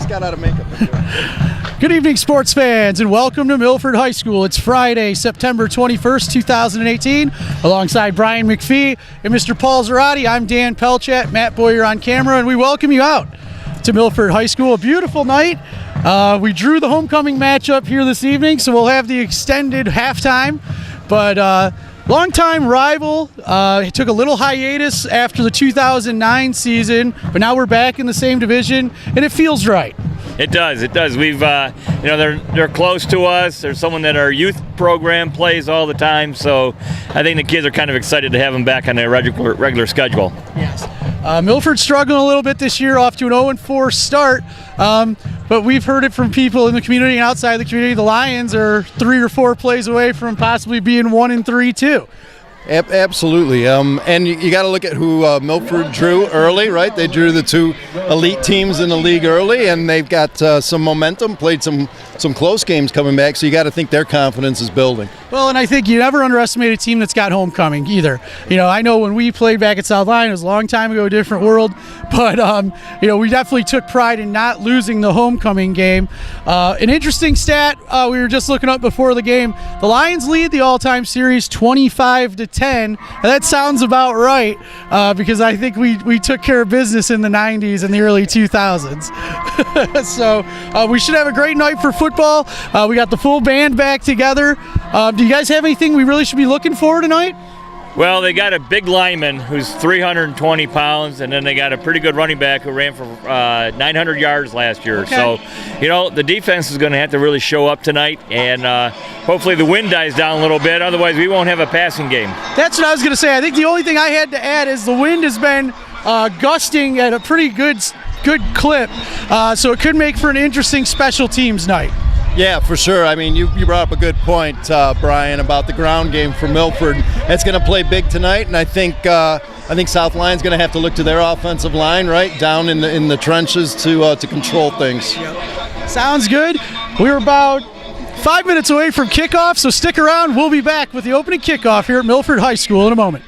just got out of makeup. Good evening, sports fans, and welcome to Milford High School. It's Friday, September 21st, 2018. Alongside Brian McPhee and Mr. Paul Zarati, I'm Dan Pelchat, Matt Boyer on camera, and we welcome you out to Milford High School. A beautiful night. We drew the homecoming matchup here this evening, so we'll have the extended halftime. But longtime rival, took a little hiatus after the 2009 season, but now we're back in the same division, and it feels right. It does. We've, they're close to us. There's someone that our youth program plays all the time, so I think the kids are kind of excited to have them back on their regular schedule. Yes. Milford's struggling a little bit this year, off to an 0-4 start, but we've heard it from people in the community and outside the community. The Lions are 3 or 4 plays away from possibly being 1-3 too. Absolutely, and you got to look at who Milford drew early, right? They drew the 2 elite teams in the league early, and they've got some momentum, played some close games coming back, so you got to think their confidence is building. Well, and I think you never underestimate a team that's got homecoming either. I know when we played back at South Lyon, it was a long time ago, a different world, but we definitely took pride in not losing the homecoming game. An interesting stat we were just looking up before the game: the Lions lead the all-time series 25-10, and that sounds about right because I think we took care of business in the 90s and the early 2000s. So we should have a great night for football. We got the full band back together. Do you guys have anything we really should be looking for tonight? Well, they got a big lineman who's 320 pounds, and then they got a pretty good running back who ran for 900 yards last year. Okay. So, the defense is going to have to really show up tonight, and hopefully the wind dies down a little bit. Otherwise, we won't have a passing game. That's what I was going to say. I think the only thing I had to add is the wind has been gusting at a pretty good clip, so it could make for an interesting special teams night. Yeah, for sure. I mean, you brought up a good point, Brian, about the ground game for Milford. That's going to play big tonight, and I think South Lyon's going to have to look to their offensive line, right, down in the trenches to control things. Yep. Sounds good. We're about 5 minutes away from kickoff, so stick around. We'll be back with the opening kickoff here at Milford High School in a moment.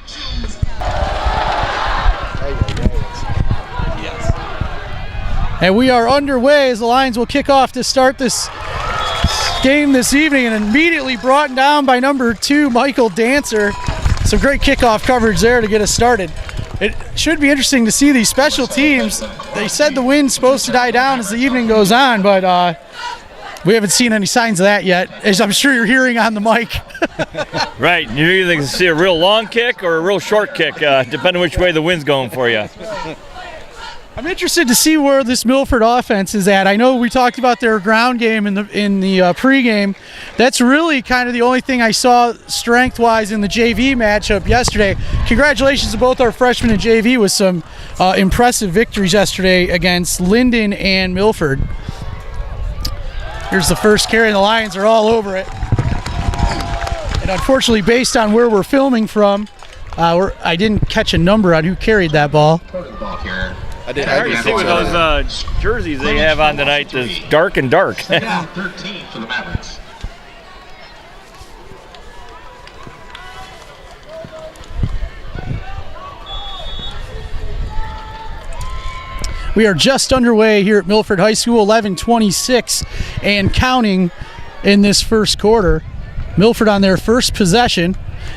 And we are underway as the Lions will kick off to start this game this evening, and immediately brought down by number 2, Michael Dancer. Some great kickoff coverage there to get us started. It should be interesting to see these special teams. They said the wind's supposed to die down as the evening goes on, but we haven't seen any signs of that yet, as I'm sure you're hearing on the mic. Right. You're either going to see a real long kick or a real short kick, depending which way the wind's going for you. I'm interested to see where this Milford offense is at. I know we talked about their ground game in the pregame. That's really kind of the only thing I saw strength-wise in the JV matchup yesterday. Congratulations to both our freshmen in JV with some impressive victories yesterday against Linden and Milford. Here's the first carry, and the Lions are all over it. And unfortunately, based on where we're filming from, I didn't catch a number on who carried that ball. I didn't see with those jerseys they have on tonight. It's dark and dark. Yeah. 13 for the Mavericks. We are just underway here at Milford High School, 11:26 and counting in this first quarter. Milford on their first possession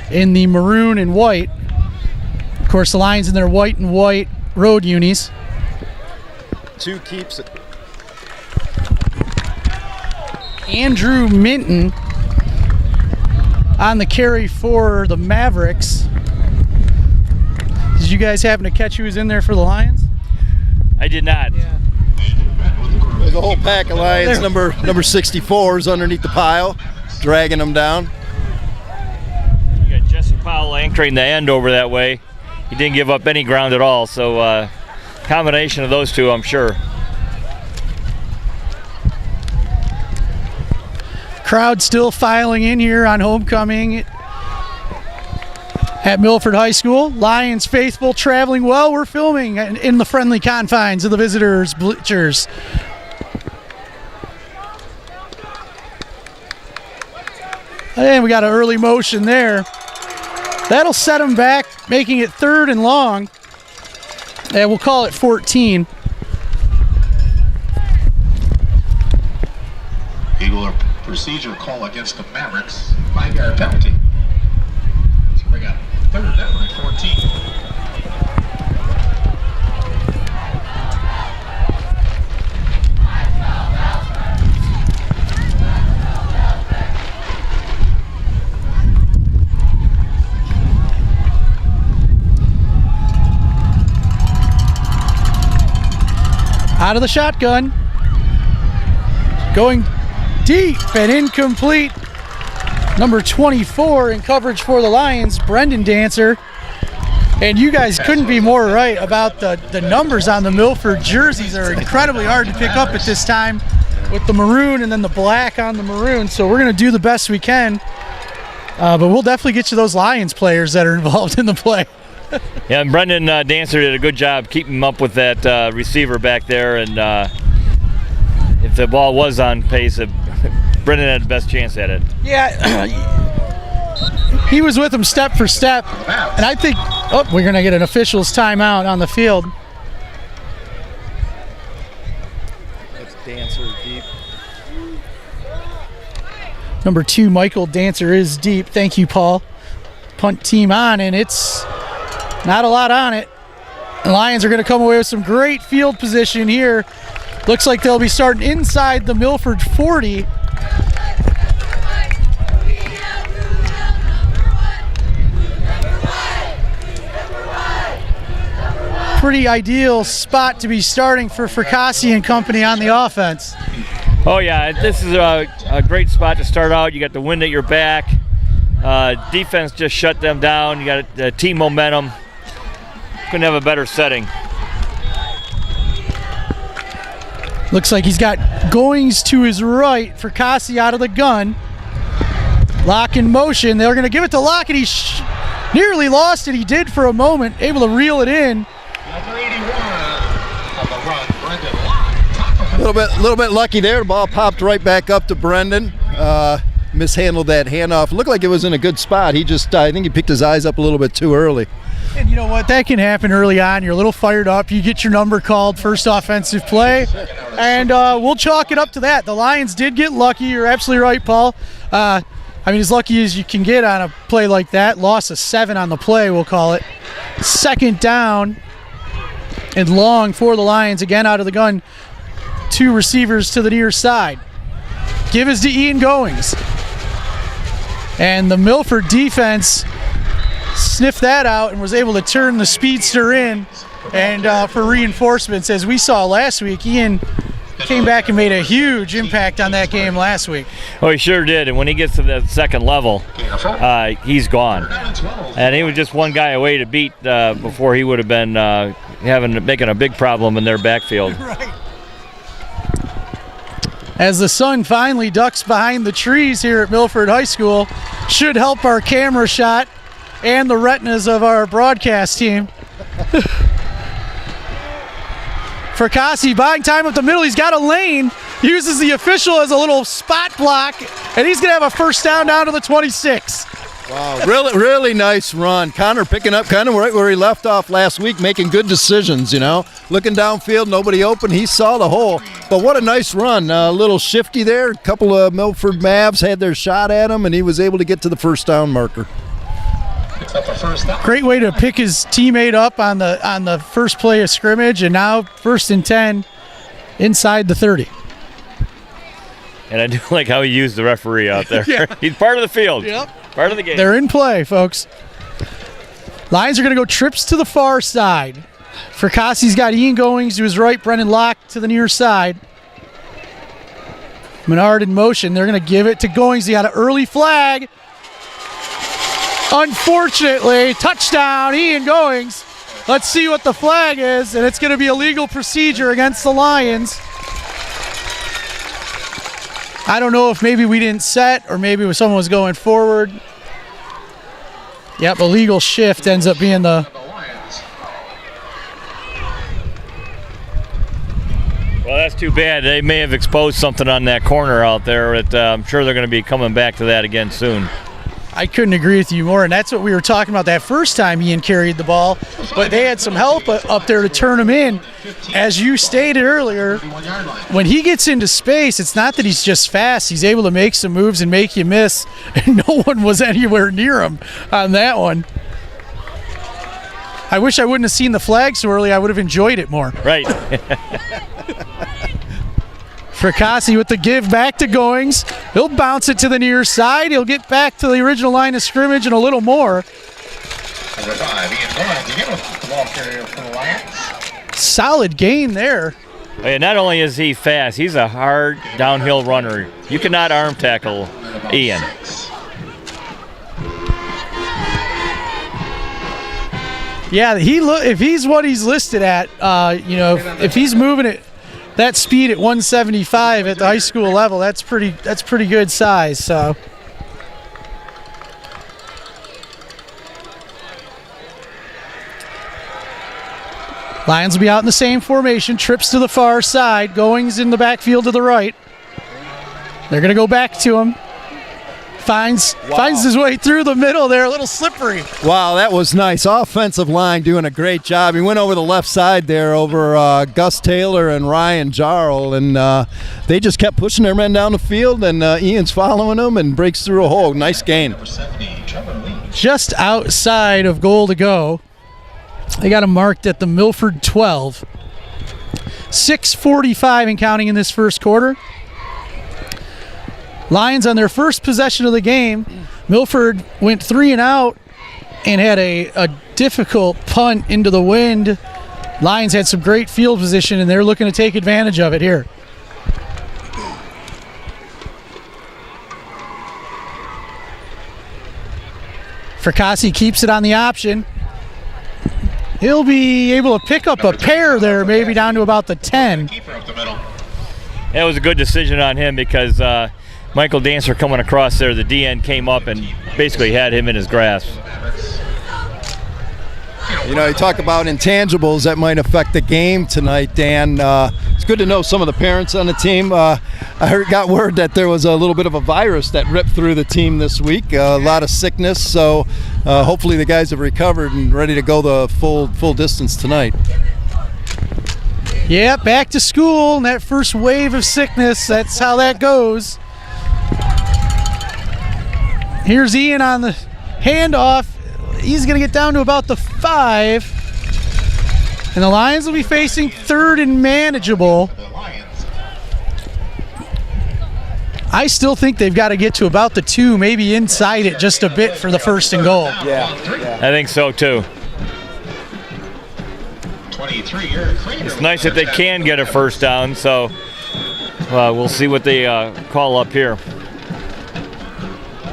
in the maroon and white. Of course, the Lions in their white and white road unis. 2 keeps it. Andrew Minton on the carry for the Mavericks. Did you guys happen to catch who was in there for the Lions? I did not. Yeah. There's a whole pack of Lions. Number 64 is underneath the pile, dragging them down. You got Jesse Powell anchoring the end over that way. He didn't give up any ground at all, so combination of those two, I'm sure. Crowd still filing in here on homecoming at Milford High School. Lions faithful traveling well. We're filming in the friendly confines of the visitors' bleachers. And we got an early motion there. That'll set them back, making it 3rd and long. And we'll call it 14. procedure call against the Mavericks. 5-yard penalty. So we got third down and 14. Out of the shotgun. Going deep and incomplete. Number 24 in coverage for the Lions, Brendan Dancer. And you guys couldn't be more right about the numbers on the Milford jerseys. Are incredibly hard to pick up at this time with the maroon and then the black on the maroon. So we're going to do the best we can. But we'll definitely get you those Lions players that are involved in the play. Yeah, and Brendan Dancer did a good job keeping up with that receiver back there, and if the ball was on pace, Brendan had the best chance at it. Yeah, he was with him step for step, and I think, we're going to get an official's timeout on the field. That's Dancer deep. Number 2, Michael Dancer is deep. Thank you, Paul. Punt team on, and it's not a lot on it. The Lions are going to come away with some great field position here. Looks like they'll be starting inside the Milford 40. Pretty ideal spot to be starting for Fracassi and company on the offense. Oh yeah, this is a great spot to start out. You got the wind at your back. Defense just shut them down. You got team momentum. Couldn't have a better setting. Looks like he's got Goings to his right. Fracassi out of the gun. Lock in motion. They're going to give it to Lock, and he nearly lost it. He did for a moment, able to reel it in. Number 81 on the run, Brendan Locke. A little bit lucky there. The ball popped right back up to Brendan. Mishandled that handoff. Looked like it was in a good spot. He just, I think he picked his eyes up a little bit too early. And you know what? That can happen early on. You're a little fired up. You get your number called, first offensive play, and we'll chalk it up to that. The Lions did get lucky. You're absolutely right, Paul. As lucky as you can get on a play like that. Loss of 7 on the play, we'll call it. Second down and long for the Lions. Again, out of the gun. 2 receivers to the near side. Give is to Ian Goings. And the Milford defense sniffed that out and was able to turn the speedster in. And for reinforcements, as we saw last week, Ian came back and made a huge impact on that game last week. Oh, he sure did. And when he gets to the second level, he's gone. And he was just one guy away to beat before he would have been making a big problem in their backfield. Right. As the sun finally ducks behind the trees here at Milford High School, should help our camera shot and the retinas of our broadcast team. Fracassi buying time up the middle. He's got a lane, uses the official as a little spot block, and he's going to have a first down to the 26. Wow, really nice run. Connor picking up kind of right where he left off last week, making good decisions, Looking downfield, nobody open. He saw the hole. But what a nice run. A little shifty there. A couple of Milford Mavs had their shot at him, and he was able to get to the first down marker. Great way to pick his teammate up on the first play of scrimmage, and now 1st and 10 inside the 30. And I do like how he used the referee out there. Yeah. He's part of the field. Yep. Part of the game. They're in play, folks. Lions are going to go trips to the far side. Fracassi's got Ian Goings to his right, Brendan Locke to the near side. Menard in motion. They're going to give it to Goings. He got an early flag. Unfortunately, touchdown, Ian Goings. Let's see what the flag is, and it's going to be a legal procedure against the Lions. I don't know if maybe we didn't set or maybe someone was going forward. Yep, a legal shift ends up being the... Well, that's too bad. They may have exposed something on that corner out there. I'm sure they're going to be coming back to that again soon. I couldn't agree with you more, and that's what we were talking about that first time Ian carried the ball, but they had some help up there to turn him in. As you stated earlier, when he gets into space, it's not that he's just fast. He's able to make some moves and make you miss, and no one was anywhere near him on that one. I wish I wouldn't have seen the flag so early. I would have enjoyed it more. Right. Fracassi with the give back to Goings. He'll bounce it to the near side. He'll get back to the original line of scrimmage and a little more. Number 5, Ian Goings again with the ball carrier for the Lions. Solid gain there. And not only is he fast, he's a hard downhill runner. You cannot arm tackle Ian. Yeah, if he's what he's listed at, if he's moving at that speed at 175 at the high school level, that's pretty good size. So Lions will be out in the same formation. Trips to the far side. Goings in the backfield to the right. They're going to go back to him. Finds his way through the middle there, a little slippery. Wow, that was nice. Offensive line doing a great job. He went over the left side there over Gus Taylor and Ryan Jarl, and they just kept pushing their men down the field, and Ian's following them and breaks through a hole. Nice gain. Just outside of goal to go. They got him marked at the Milford 12. 6:45 and counting in this first quarter. Lions on their first possession of the game. Milford went 3 and out and had a difficult punt into the wind. Lions had some great field position, and they're looking to take advantage of it here. Fracassi keeps it on the option. He'll be able to pick up a pair there, maybe down to about the 10. It was a good decision on him because Michael Dancer coming across there, the DN came up and basically had him in his grasp. You know, you talk about intangibles that might affect the game tonight, Dan. It's good to know some of the parents on the team. I got word that there was a little bit of a virus that ripped through the team this week, a lot of sickness, so hopefully the guys have recovered and ready to go the full distance tonight. Yeah, back to school, and that first wave of sickness, that's how that goes. Here's Ian on the handoff. He's going to get down to about the 5. And the Lions will be facing 3rd and manageable. I still think they've got to get to about the 2, maybe inside it just a bit for the 1st and goal. Yeah. I think so too. It's nice that they can get a first down, so we'll see what they call up here.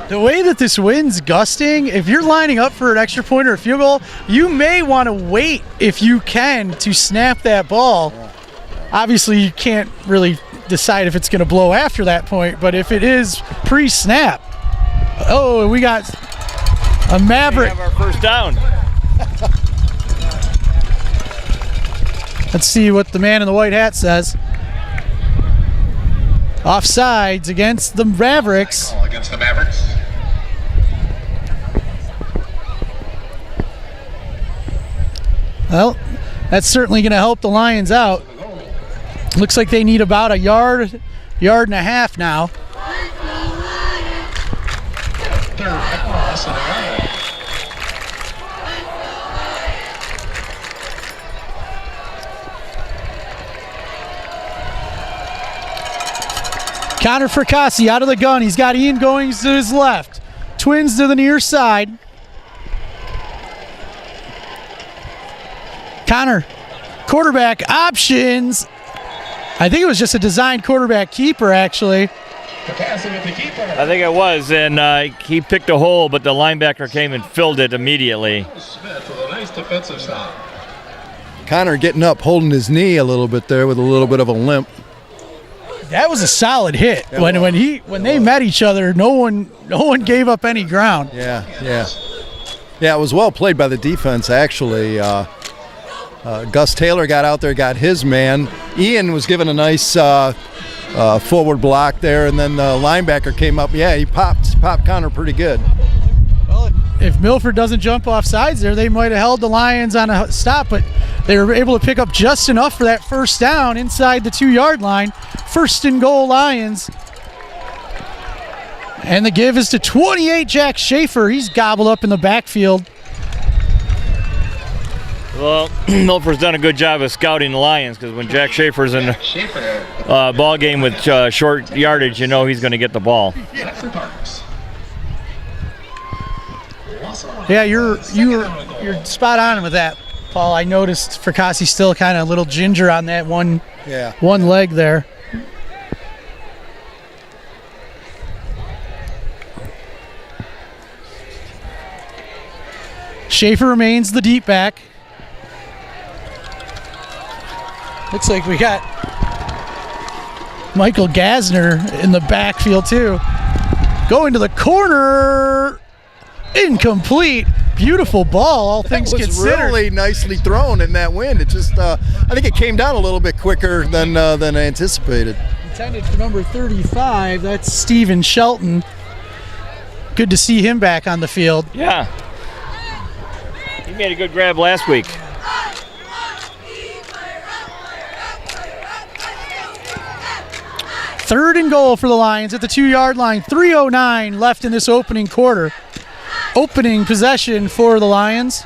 The way that this wind's gusting, if you're lining up for an extra point or a field goal, you may want to wait, if you can, to snap that ball. Obviously, you can't really decide if it's going to blow after that point, but if it is pre-snap, oh, we got a Maverick. We have our first down. Let's see what the man in the white hat says. Offsides against the Mavericks. Against the Mavericks. Well, that's certainly going to help the Lions out. Looks like they need about a yard and a half now. Connor Fracassi out of the gun. He's got Ian Goings to his left. Twins to the near side. Connor, quarterback options. I think it was just a designed quarterback keeper, actually. I think it was, and he picked a hole, but the linebacker came and filled it immediately. Connor getting up, holding his knee a little bit there with a little bit of a limp. That was a solid hit. When they met each other, no one gave up any ground. Yeah, it was well played by the defense, actually. Gus Taylor got out there, got his man. Ian was given a nice forward block there, and then the linebacker came up. Yeah, he popped Connor pretty good. if Milford doesn't jump off sides there, they might have held the Lions on a stop, but they were able to pick up just enough for that first down inside the 2-yard line. First and goal, Lions. And the give is to 28, Jack Schaefer. He's gobbled up in the backfield. Well, Milford's done a good job of scouting the Lions, because when Jack Schaefer's in the ball game with short yardage, you know he's going to get the ball. Yeah, you're spot on with that, Paul. I noticed Fracassi still kind of a little ginger on that one leg there. Schaefer remains the deep back. Looks like we got Michael Gasner in the backfield too. Going to the corner. Incomplete. Beautiful ball, all things considered. It was really nicely thrown in that wind. It just, I think it came down a little bit quicker than anticipated. Intended for number 35. That's Steven Shelton. Good to see him back on the field. Yeah. He made a good grab last week. Third and goal for the Lions at the 2-yard line. 3:09 left in this opening quarter. Opening possession for the Lions.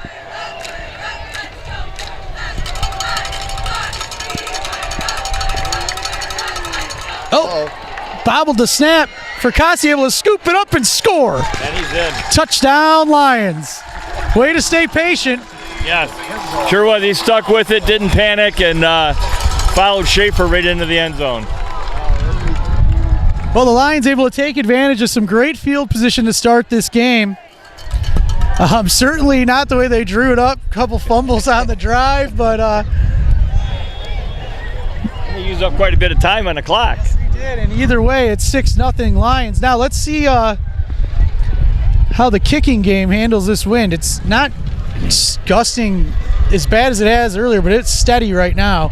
Bobbled the snap. Fracassi able to scoop it up and score. And he's in. Touchdown, Lions. Way to stay patient. Yes. Sure was. He stuck with it, didn't panic, and followed Schaefer right into the end zone. Well, the Lions able to take advantage of some great field position to start this game. Certainly not the way they drew it up. A couple fumbles on the drive, but they used up quite a bit of time on the clock. They did, and either way, it's 6-0 Lions. Now let's see how the kicking game handles this wind. It's not gusting as bad as it has earlier, but it's steady right now.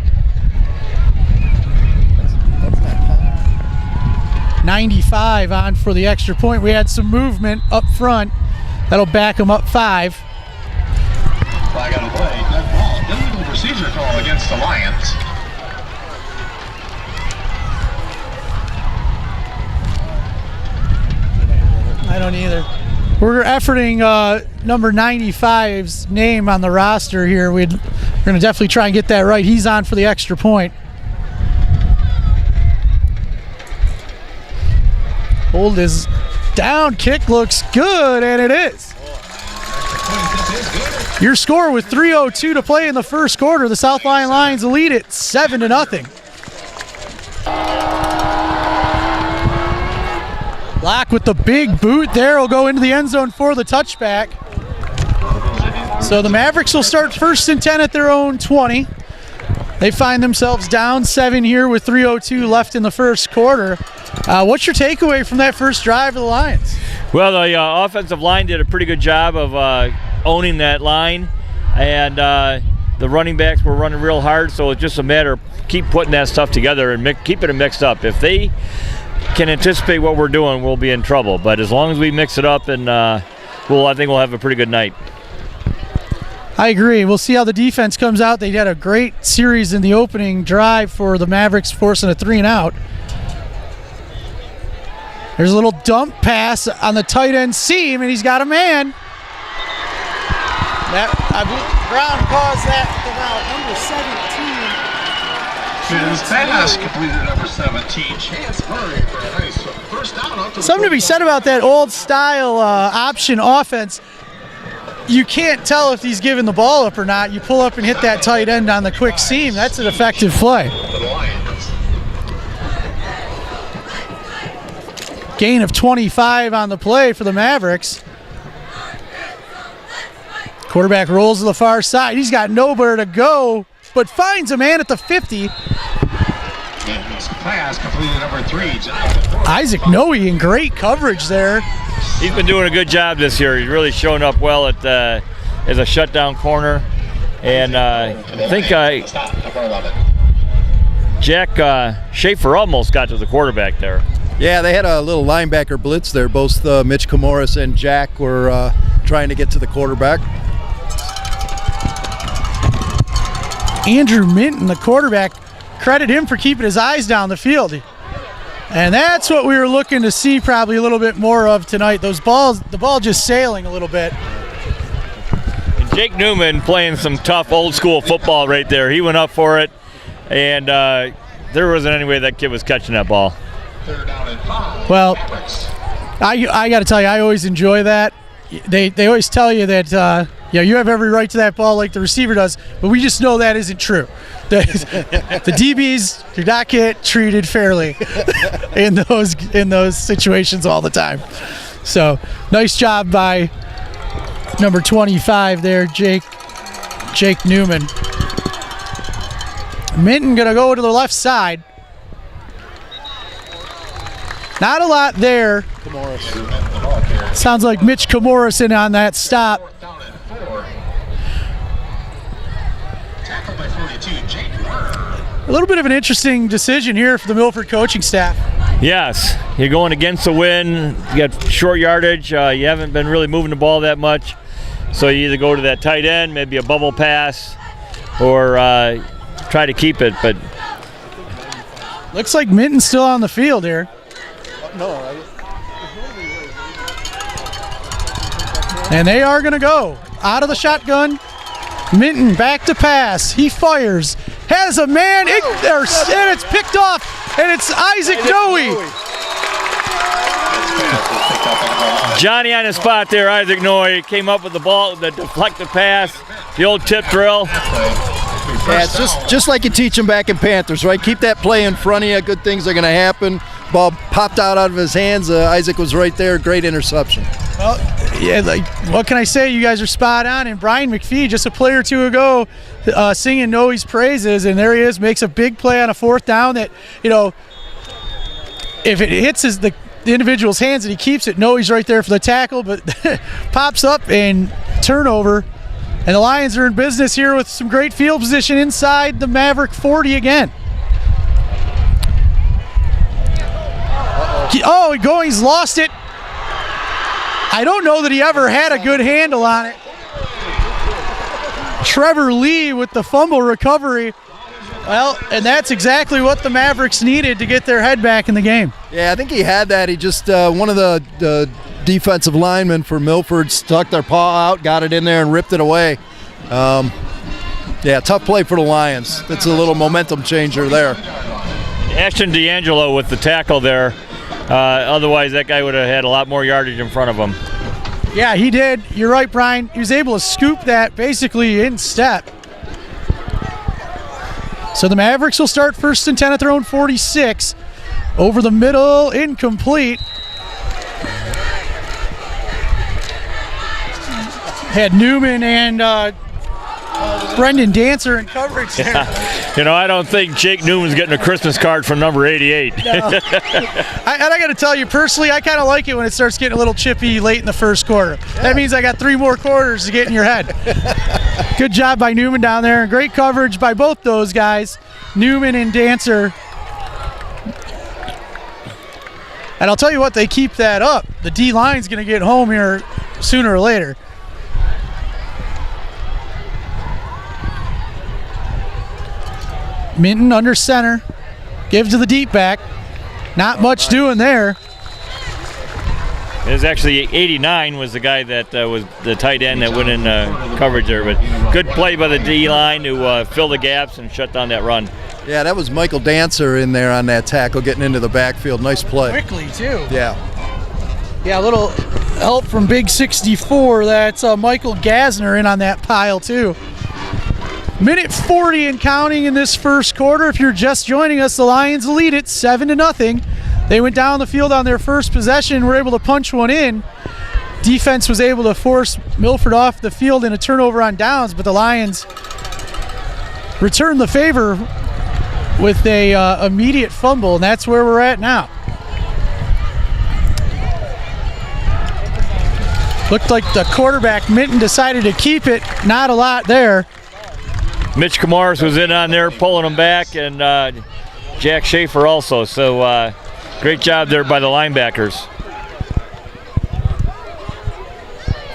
95 on for the extra point. We had some movement up front. That'll back them up 5. Flag on the play. Dead ball. Illegal procedure call against the Lions. I don't either. We're efforting number 95's name on the roster here. We're going to definitely try and get that right. He's on for the extra point. Hold is down. Kick looks good, and it is. Your score with 3:02 to play in the first quarter. The South Lyon Lions lead it 7-0. Black with the big boot there will go into the end zone for the touchback. So the Mavericks will start 1st and 10 at their own 20. They find themselves down 7 here with 3:02 left in the first quarter. What's your takeaway from that first drive of the Lions? Well, the offensive line did a pretty good job of owning that line, and the running backs were running real hard, so it's just a matter of keep putting that stuff together and keeping it mixed up. If they can anticipate what we're doing, we'll be in trouble. But as long as we mix it up, and I think we'll have a pretty good night. I agree. We'll see how the defense comes out. They had a great series in the opening drive for the Mavericks, forcing a 3-and-out. There's a little dump pass on the tight end seam, and he's got a man. That, I believe Brown caused that about number 17. Pass completed number 17. Chance Murray for a nice first down. Something to be said about that old style option offense. You can't tell if he's giving the ball up or not. You pull up and hit that tight end on the quick seam. That's an effective play. Gain of 25 on the play for the Mavericks. Quarterback rolls to the far side. He's got nowhere to go, but finds a man at the 50. Pass completed number 3. Isaac Noe in great coverage there. He's been doing a good job this year. He's really shown up well at as a shutdown corner, and I think Jack Schaefer almost got to the quarterback there. Yeah, they had a little linebacker blitz there. Both Mitch Camoris and Jack were trying to get to the quarterback. Andrew Minton, the quarterback, credit him for keeping his eyes down the field. And that's what we were looking to see probably a little bit more of tonight. The ball just sailing a little bit. And Jake Newman playing some tough old school football right there. He went up for it, and there wasn't any way that kid was catching that ball. Third down and 5. Well, I got to tell you, I always enjoy that. They always tell you that you have every right to that ball like the receiver does, but we just know that isn't true. The DBs do not get treated fairly in those situations all the time. So nice job by number 25 there, Jake Newman. Minton gonna go to the left side. Not a lot there. Sounds like Mitch Kamorison on that stop. Fourth down and 4. Tackled by 42, Jake Warner. A little bit of an interesting decision here for the Milford coaching staff. Yes, you're going against the wind. You got short yardage. You haven't been really moving the ball that much. So you either go to that tight end, maybe a bubble pass, or try to keep it. But Looks like Minton's still on the field here. And they are going to go out of the shotgun. Minton back to pass. He fires. Has a man. And it's picked off. And it's Isaac Noe. Johnny on the spot there, Isaac Noe came up with the ball, the deflected pass, the old tip drill. Yeah, it's just like you teach them back in Panthers, right? Keep that play in front of you. Good things are going to happen. Ball popped out of his hands. Isaac was right there. Great interception. Well, yeah, what can I say? You guys are spot on. And Brian McPhee, just a play or two ago, singing Noe's praises, and there he is, makes a big play on a fourth down that, if it hits the individual's hands and he keeps it, Noe's right there for the tackle, but pops up and turnover. And the Lions are in business here with some great field position inside the Maverick 40 again. He's lost it. I don't know that he ever had a good handle on it. Trevor Lee with the fumble recovery. Well, and that's exactly what the Mavericks needed to get their head back in the game. Yeah, I think he had that. He just, one of the defensive linemen for Milford stuck their paw out, got it in there, and ripped it away. Tough play for the Lions. That's a little momentum changer there. Ashton D'Angelo with the tackle there. Otherwise, that guy would have had a lot more yardage in front of him. Yeah, he did. You're right, Brian. He was able to scoop that basically in step. So the Mavericks will start 1st and 10 at their own 46. Over the middle, incomplete. Had Newman and Brendan Dancer in coverage there. Yeah. I don't think Jake Newman's getting a Christmas card from number 88. No. I got to tell you, personally, I kind of like it when it starts getting a little chippy late in the first quarter. Yeah. That means I got 3 more quarters to get in your head. Good job by Newman down there. Great coverage by both those guys, Newman and Dancer. And I'll tell you what, they keep that up. The D-line's going to get home here sooner or later. Minton under center, gives to the deep back. Not much doing there. It was actually 89 was the guy that was the tight end that went in coverage there. But good play by the D-line to fill the gaps and shut down that run. Yeah, that was Michael Dancer in there on that tackle, getting into the backfield. Nice play. Quickly, too. Yeah. Yeah, a little help from Big 64. That's Michael Gasner in on that pile, too. Minute 40 and counting in this first quarter. If you're just joining us, the Lions lead it 7-0. They went down the field on their first possession and were able to punch one in. Defense was able to force Milford off the field in a turnover on downs, but the Lions returned the favor with a immediate fumble, and that's where we're at now. Looked like the quarterback, Minton, decided to keep it. Not a lot there. Mitch Kamaris was in on there pulling him back, and Jack Schaefer also. So great job there by the linebackers.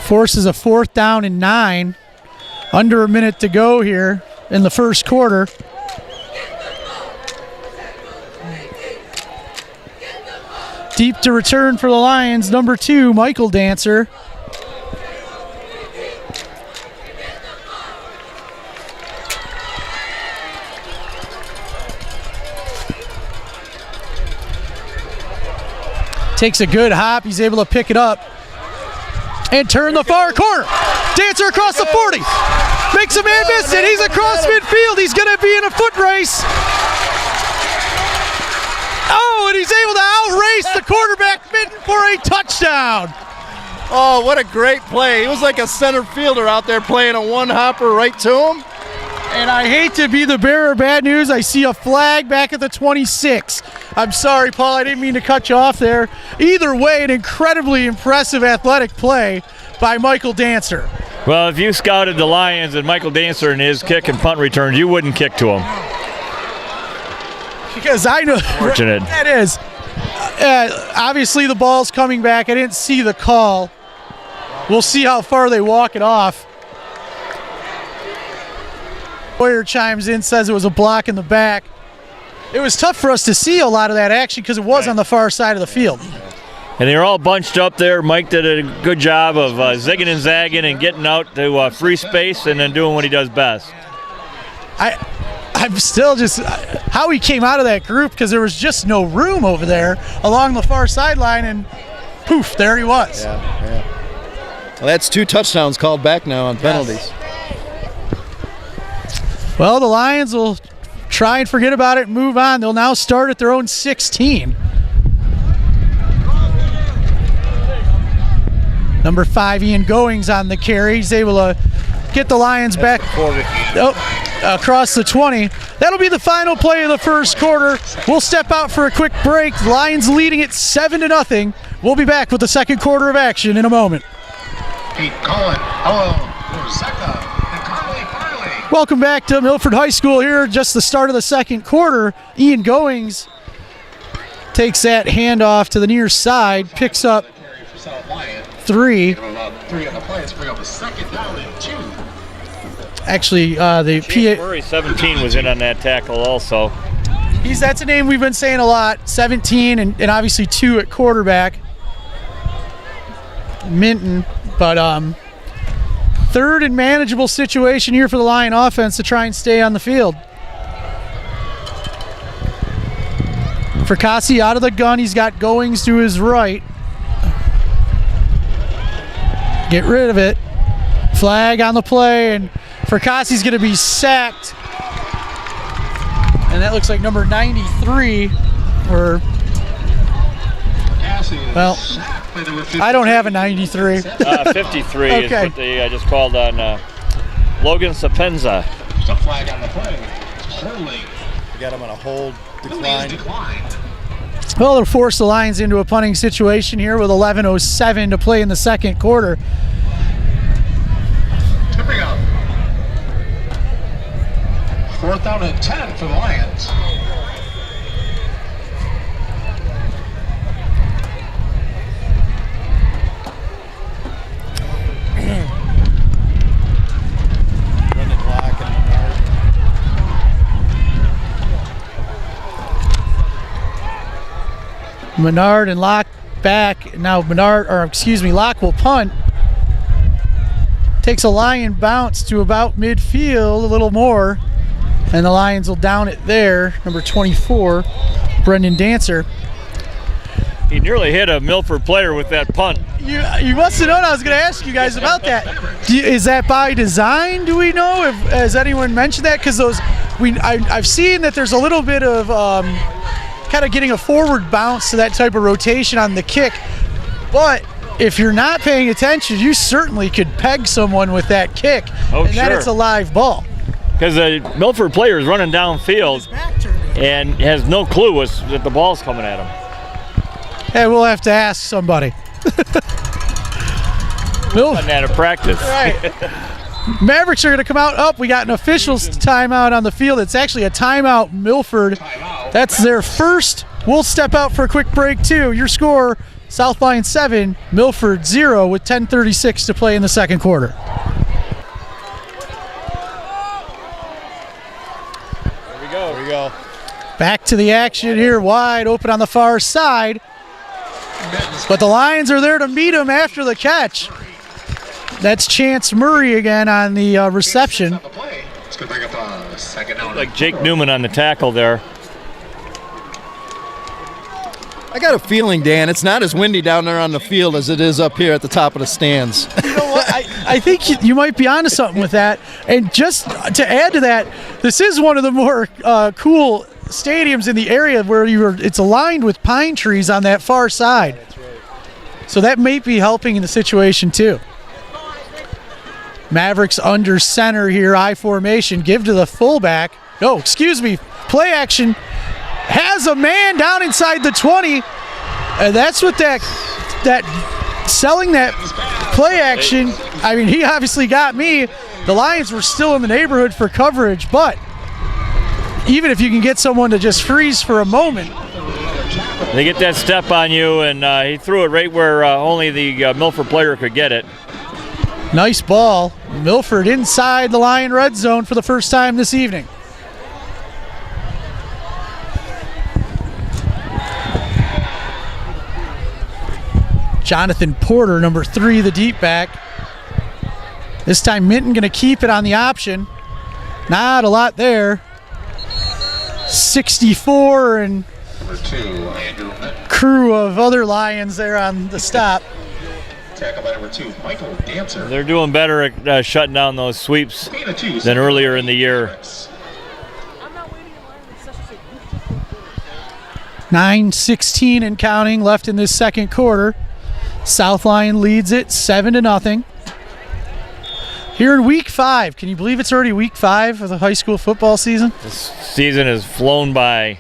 Forces a 4th down and 9. Under a minute to go here in the first quarter. Deep to return for the Lions, number 2, Michael Dancer. Takes a good hop. He's able to pick it up and turn the far corner. Dancer across the 40. Makes a man miss it. He's across midfield. He's going to be in a foot race. Oh, and he's able to outrace the quarterback Minton for a touchdown. Oh, what a great play. He was like a center fielder out there playing a one-hopper right to him. And I hate to be the bearer of bad news. I see a flag back at the 26. I'm sorry, Paul. I didn't mean to cut you off there. Either way, an incredibly impressive athletic play by Michael Dancer. Well, if you scouted the Lions and Michael Dancer in his kick and punt returns, you wouldn't kick to him. Because I know Fortunate. That is. Obviously, the ball's coming back. I didn't see the call. We'll see how far they walk it off. Boyer chimes in, says it was a block in the back. It was tough for us to see a lot of that action because it was on the far side of the field. And they're all bunched up there. Mike did a good job of zigging and zagging and getting out to free space and then doing what he does best. I'm still just how he came out of that group because there was just no room over there along the far sideline, and poof, there he was. Yeah. Well, that's 2 touchdowns called back now on penalties. Well, the Lions will try and forget about it and move on. They'll now start at their own 16. Number 5, Ian Goings on the carry. He's able to get the Lions back across the 20. That'll be the final play of the first quarter. We'll step out for a quick break. The Lions leading it 7-0. We'll be back with the second quarter of action in a moment. Pete Cullen, hello, Rosetta, and Carly Farley. Welcome back to Milford High School here. Just the start of the second quarter. Ian Goings takes that handoff to the near side, picks up 3. 3 on the play. Let's bring up a 2nd down and 2. Actually, the PA. Murray 17 was in on that tackle also. That's a name we've been saying a lot. 17 and obviously 2 at quarterback. Minton, but 3rd and manageable situation here for the Lion offense to try and stay on the field. Fracassi out of the gun. He's got Goings to his right. Get rid of it. Flag on the play, and Fracassi's going to be sacked. And that looks like number 93. Well, I don't have a 93. 53 is what they just called on Logan Sapenza. The flag on the play. Holding. We got him on a hold decline. Well, it'll force the Lions into a punting situation here with 11:07 to play in the second quarter. Tipping up. 4th down and 10 for the Lions. Menard and Locke back. Now Locke will punt. Takes a Lion bounce to about midfield, a little more. And the Lions will down it there. Number 24, Brendan Dancer. He nearly hit a Milford player with that punt. You must have known I was going to ask you guys about that. Is that by design? Do we know? Has anyone mentioned that? Because I've seen that there's a little bit of kind of getting a forward bounce to that type of rotation on the kick. But if you're not paying attention, you certainly could peg someone with that kick. And then it's a live ball. Because the Milford player is running downfield and has no clue that the ball's coming at him. Hey, we'll have to ask somebody. Wasn't out of practice. Right. Mavericks are going to come out. We got an official's timeout on the field. It's actually a timeout, Milford. That's their first. We'll step out for a quick break, too. Your score, South Lyon 7, Milford 0 with 10:36 to play in the second quarter. There we go. Back to the action here, wide open on the far side. But the Lions are there to meet him after the catch. That's Chance Murray again on the reception. It's going to bring up a second down. Like Jake Newman on the tackle there. I got a feeling, Dan, it's not as windy down there on the field as it is up here at the top of the stands. You know what? I think you might be onto something with that. And just to add to that, this is one of the more cool stadiums in the area where it's aligned with pine trees on that far side. That's right. So that may be helping in the situation too. Mavericks under center here, I formation, give to the fullback. No, excuse me, play action. Has a man down inside the 20. And that's what that selling that play action, I mean, he obviously got me. The Lions were still in the neighborhood for coverage, but even if you can get someone to just freeze for a moment. They get that step on you, and he threw it right where only the Milford player could get it. Nice ball. Milford inside the Lion red zone for the first time this evening. Jonathan Porter, number 3, the deep back. This time Minton going to keep it on the option. Not a lot there. 64 and crew of other Lions there on the stop. Tackle by number 2, Michael Dancer. They're doing better at shutting down those sweeps than earlier in the year. 9:16 and counting left in this second quarter. South Lyon leads it 7-0. Here in week 5, can you believe it's already week 5 of the high school football season? This season has flown by.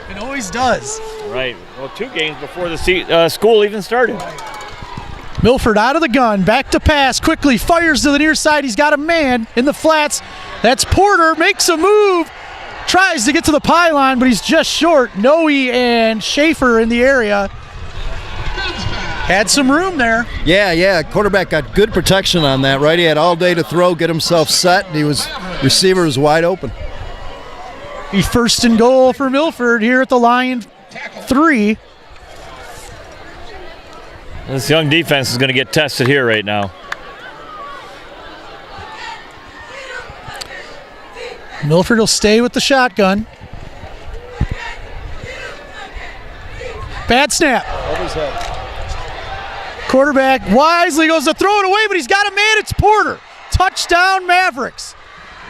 It always does. Right. Well, 2 games before the school even started. Milford out of the gun, back to pass, quickly fires to the near side. He's got a man in the flats. That's Porter, makes a move, tries to get to the pylon, but he's just short. Noe and Schaefer in the area. Had some room there. Yeah. Quarterback got good protection on that, right? He had all day to throw, get himself set, and receiver was wide open. Be first and goal for Milford here at the Lion 3. This young defense is going to get tested here right now. Milford will stay with the shotgun. Bad snap. Over his head. Quarterback wisely goes to throw it away, but he's got a man. It's Porter. Touchdown, Mavericks.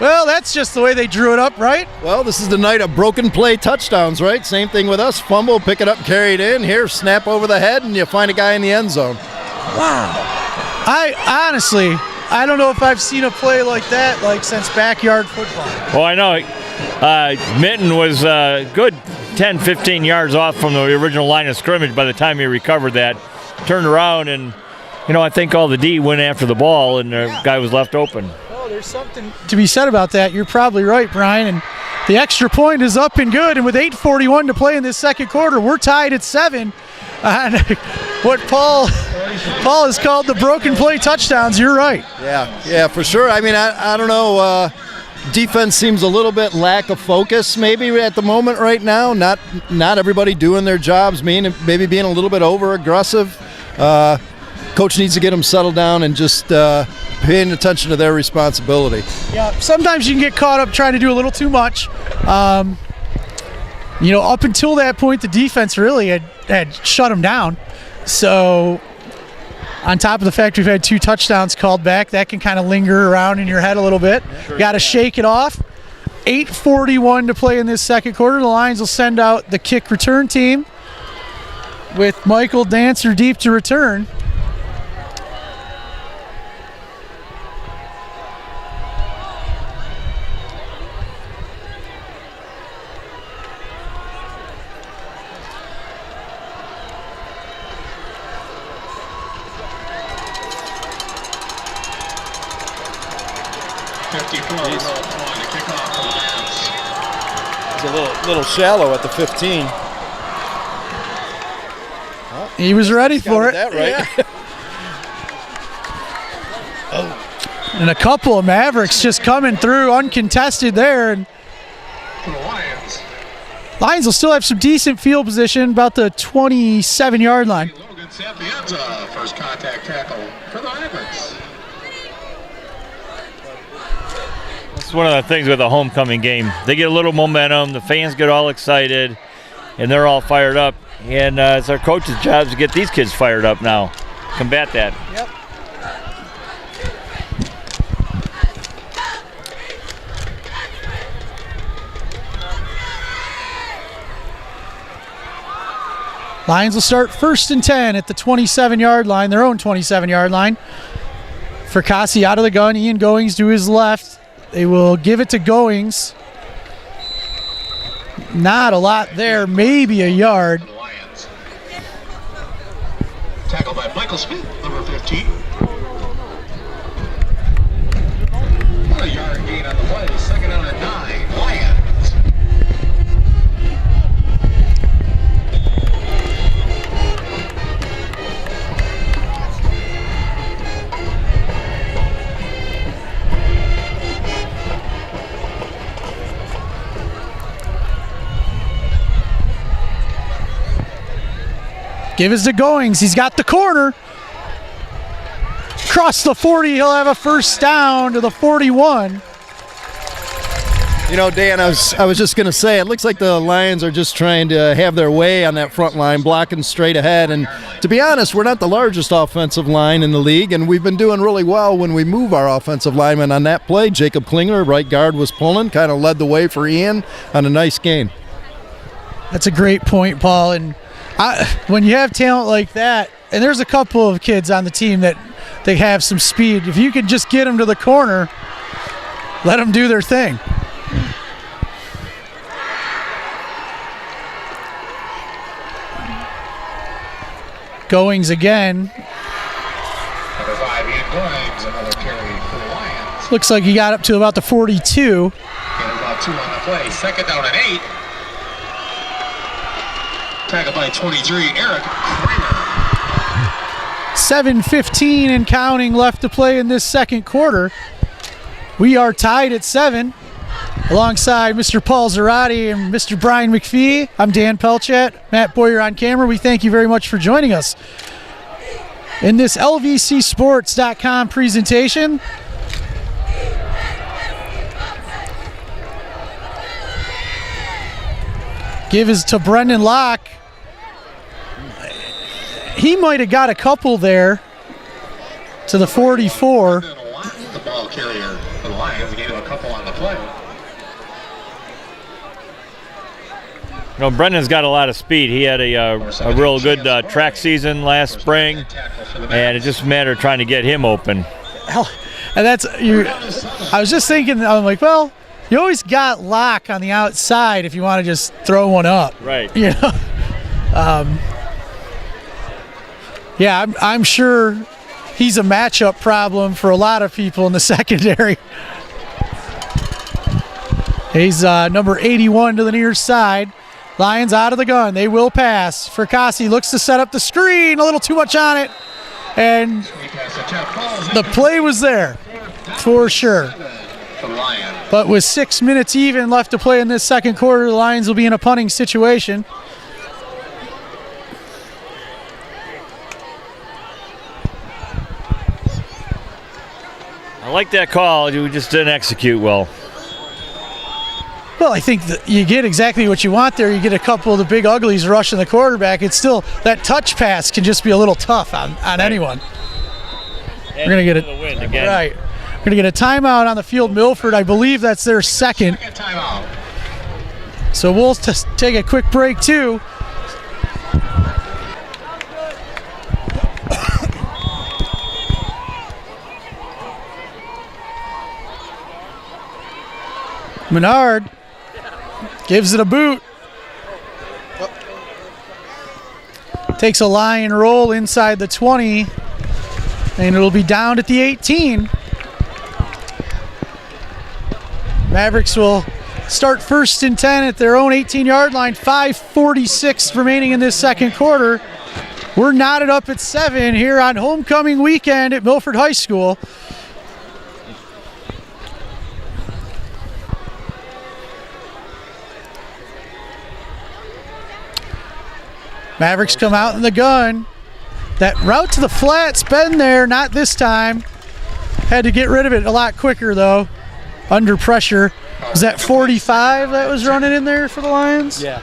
Well, that's just the way they drew it up, right? Well, this is the night of broken play touchdowns, right? Same thing with us. Fumble, pick it up, carry it in. Here, snap over the head, and you find a guy in the end zone. Wow. I don't know if I've seen a play like that since backyard football. Well, I know. Minton was good 10, 15 yards off from the original line of scrimmage by the time he recovered that. Turned around and, I think all the D went after the ball and the guy was left open. Oh, there's something to be said about that. You're probably right, Brian. And the extra point is up and good. And with 8:41 to play in this second quarter, we're tied at 7. And what Paul has called the broken play touchdowns, you're right. Yeah, for sure. I mean, I don't know. Defense seems a little bit lack of focus maybe at the moment right now. Not everybody doing their jobs, maybe being a little bit over-aggressive. Coach needs to get them settled down and just paying attention to their responsibility. Yeah, sometimes you can get caught up trying to do a little too much. Up until that point, the defense really had shut them down. So on top of the fact we've had 2 touchdowns called back, that can kind of linger around in your head a little bit. Sure, got to shake it off. 8:41 to play in this second quarter. The Lions will send out the kick return team with Michael Dancer deep to return. It's a little shallow at the 15. He was ready for it. That right. Yeah. And a couple of Mavericks just coming through uncontested there. And For the Lions. Lions will still have some decent field position, about the 27-yard line. Logan Sapienza, first contact tackle for the Mavericks. It's one of the things with a homecoming game. They get a little momentum, the fans get all excited, and they're all fired up. And it's our coach's job to get these kids fired up now. Combat that. Yep. Lions will start 1st and 10 at the 27-yard line, their own 27-yard line. Fracassi out of the gun, Ian Goings to his left. They will give it to Goings. Not a lot there, maybe a yard. For the Lions. Tackled by Michael Smith, number 15. A yard gain on the play, second down and 9. Lions. Give us to Goings. He's got the corner. Across the 40, he'll have a first down to the 41. You know, Dan, I was just going to say, it looks like the Lions are just trying to have their way on that front line, blocking straight ahead. And to be honest, we're not the largest offensive line in the league, and we've been doing really well when we move our offensive linemen on that play. Jacob Klingler, right guard, was pulling, kind of led the way for Ian on a nice gain. That's a great point, Paul. And when you have talent like that, and there's a couple of kids on the team that they have some speed, if you could just get them to the corner, let them do their thing. Goings again. Number 5, Ian Goings, another carry for the Lions. Looks like he got up to about the 42. And about 2 on the play, second down and 8. Tackled by 23, Eric Kramer. 7:15 and counting left to play in this second quarter. We are tied at 7. Alongside Mr. Paul Zarati and Mr. Brian McPhee, I'm Dan Pelchat, Matt Boyer on camera. We thank you very much for joining us in this LVCsports.com presentation. Give is to Brendan Locke. He might have got a couple there to the 44. The ball carrier for the Lions gave him a couple on the play. You know, Brendan's got a lot of speed. He had a real good track season last spring, and it's just a matter of trying to get him open. Hell, and that's you. I was just thinking, I'm like, well, you always got Locke on the outside if you want to just throw one up. Right. You know. Yeah, I'm sure he's a matchup problem for a lot of people in the secondary. He's number 81 to the near side. Lions out of the gun. They will pass. Fracassi looks to set up the screen. A little too much on it. And the play was there for sure. But with 6 minutes even left to play in this second quarter, the Lions will be in a punting situation. I like that call. We just didn't execute well. Well, I think that you get exactly what you want there. You get a couple of the big uglies rushing the quarterback. It's still, that touch pass can just be a little tough on anyone. And we're going to get the wind again. Right. We're going to get a timeout on the field. Milford, I believe that's their second. Timeout. So we'll take a quick break too. Menard gives it a boot. Takes a Lion roll inside the 20, and it'll be down at the 18. Mavericks will start 1st and 10 at their own 18-yard line. 5:46 remaining in this second quarter. We're knotted up at 7 here on homecoming weekend at Milford High School. Mavericks come out in the gun. That route to the flat's been there, not this time. Had to get rid of it a lot quicker though, under pressure. Was that 45 that was running in there for the Lions? Yeah.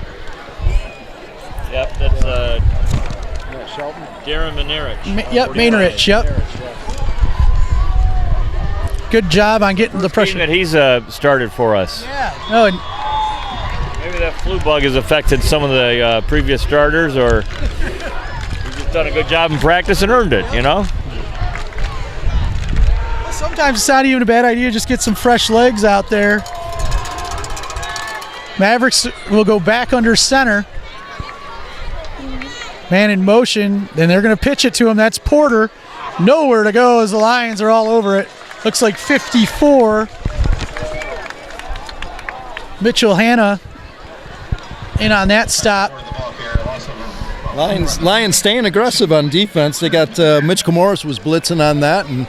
Yep, that's Darren Manerich. Yep, Mainrich, yep. Good job on getting the pressure. That he's started for us. Yeah. No, and maybe that flu bug has affected some of the previous starters, or he's just done a good job in practice and earned it, you know? sometimes it's not even a bad idea. Just get some fresh legs out there. Mavericks will go back under center. Man in motion, and they're going to pitch it to him. That's Porter. Nowhere to go as the Lions are all over it. Looks like 54. Mitchell Hanna in on that stop. Lions staying aggressive on defense. They got Mitch Comoris was blitzing on that, and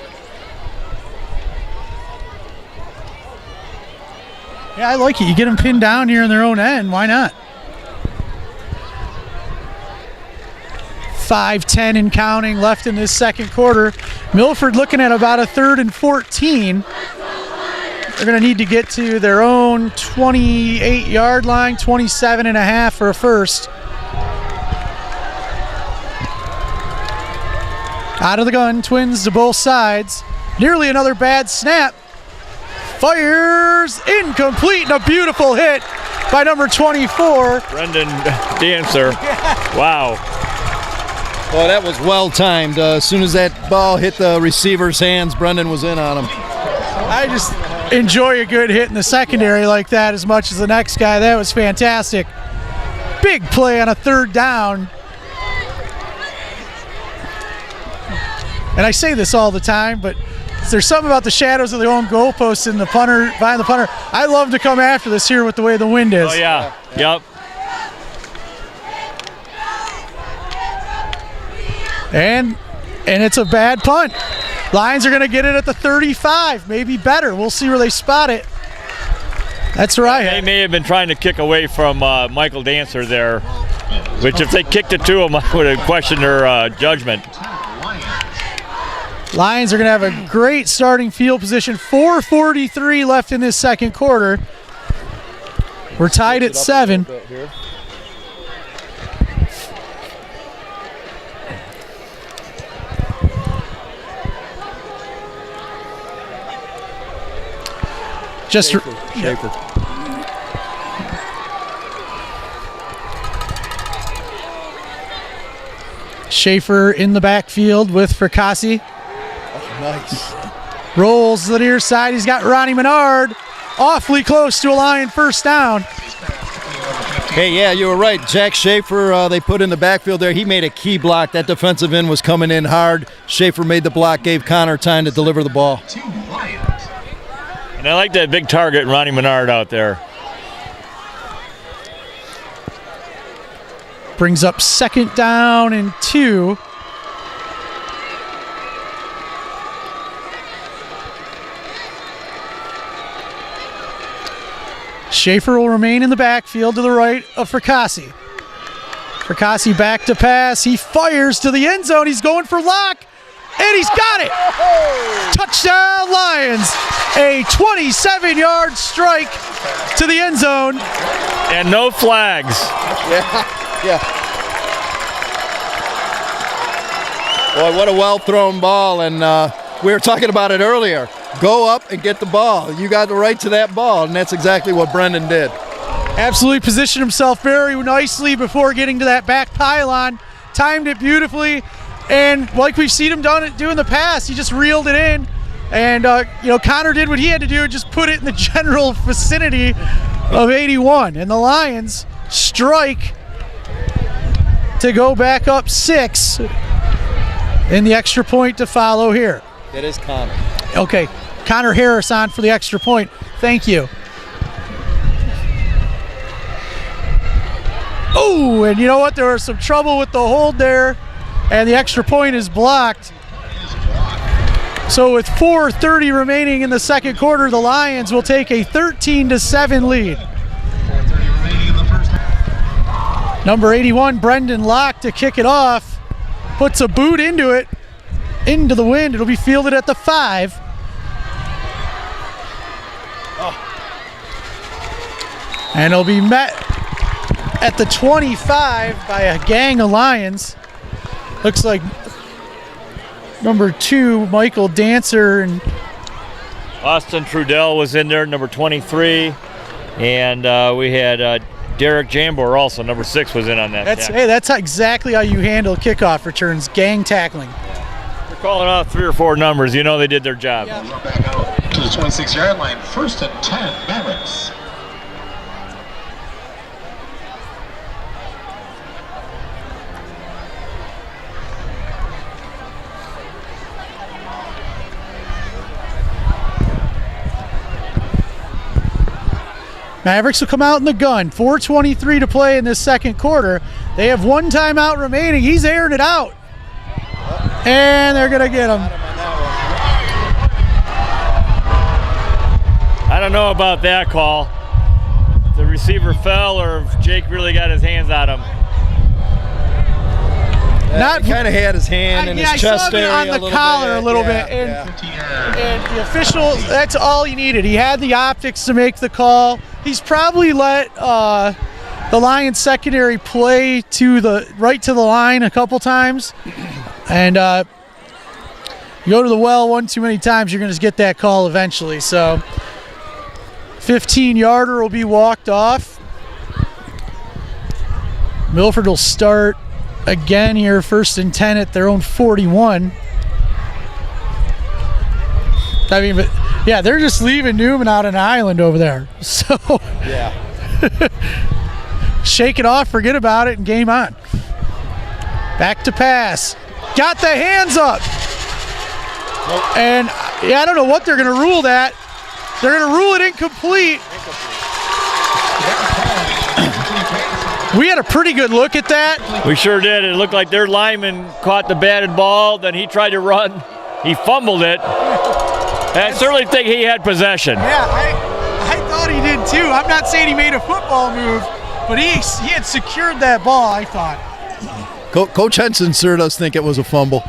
yeah, I like it. You get them pinned down here in their own end. Why not? 5:10 and counting left in this second quarter. Milford looking at about a 3rd and 14. They're going to need to get to their own 28-yard line, 27 and a half for a first. Out of the gun, Twins to both sides. Nearly another bad snap. Fires incomplete, and a beautiful hit by number 24. Brendan Dancer. Wow. Well, that was well timed. As soon as that ball hit the receiver's hands, Brendan was in on him. I just enjoy a good hit in the secondary like that as much as the next guy. That was fantastic. Big play on a 3rd down. And I say this all the time, but there's something about the shadows of the own goalposts and the punter, behind the punter. I love to come after this here with the way the wind is. Oh, yeah. Yep. And it's a bad punt. Lions are going to get it at the 35, maybe better. We'll see where they spot it. That's right. They may have been trying to kick away from Michael Dancer there, which if they kicked it to him, I would have questioned their judgment. Lions are going to have a great starting field position. 4:43 left in this second quarter. We're tied at 7. Just Schaefer. Schaefer in the backfield with Fracassi. Nice. Rolls to the near side. He's got Ronnie Menard awfully close to a Lion first down. Hey, yeah, you were right. Jack Schaefer, they put in the backfield there. He made a key block. That defensive end was coming in hard. Schaefer made the block, gave Connor time to deliver the ball. And I like that big target, Ronnie Menard, out there. Brings up 2nd down and 2. Schaefer will remain in the backfield to the right of Fracassi. Fracassi back to pass. He fires to the end zone. He's going for lock. And he's got it! Touchdown Lions! A 27-yard strike to the end zone. And no flags. Yeah. Boy, what a well-thrown ball, and we were talking about it earlier. Go up and get the ball. You got the right to that ball, and that's exactly what Brendan did. Absolutely positioned himself very nicely before getting to that back pylon. Timed it beautifully. And like we've seen him do in the past, he just reeled it in. And, Connor did what he had to do, just put it in the general vicinity of 81. And the Lions strike to go back up 6. And the extra point to follow here. It is Connor. Okay, Connor Harris on for the extra point. Thank you. Oh, and you know what? There was some trouble with the hold there. and the extra point is blocked. So with 4:30 remaining in the second quarter, the Lions will take a 13-7 lead. 4:30 remaining in the first half. Number 81, Brendan Locke, to kick it off. Puts a boot into it, into the wind. It'll be fielded at the 5. And it'll be met at the 25 by a gang of Lions. Looks like number 2, Michael Dancer, and Austin Trudell was in there, number 23. And we had Derek Jambor also, number 6, was in on that. that's exactly how you handle kickoff returns, gang tackling. They're calling off 3 or 4 numbers. You know they did their job. Yeah. Run back out to the 26-yard line. 1st and 10, Mavericks. Mavericks will come out in the gun. 4:23 to play in this second quarter. They have 1 timeout remaining. He's airing it out. And they're going to get him. I don't know about that call. If the receiver fell or if Jake really got his hands on him. Not He kind of had his hand in his I chest saw him area on the collar a little bit. And, 15-yard. and the official, that's all he needed. He had the optics to make the call. He's probably let the Lions secondary play right to the line a couple times. And you go to the well one too many times, you're going to get that call eventually. So 15-yarder will be walked off. Milford will start again here, 1st and 10 at their own 41. I mean, but yeah, they're just leaving Newman out on an island over there. So Yeah. shake it off, forget about it, and game on. Back to pass. Got the hands up. And yeah, I don't know what they're going to rule that. They're going to rule it incomplete. We had a pretty good look at that. We sure did. It looked like their lineman caught the batted ball, then he tried to run. He fumbled it. And I certainly think he had possession. Yeah, I thought he did too. I'm not saying he made a football move, but he had secured that ball, I thought. Coach Henson sure does think it was a fumble.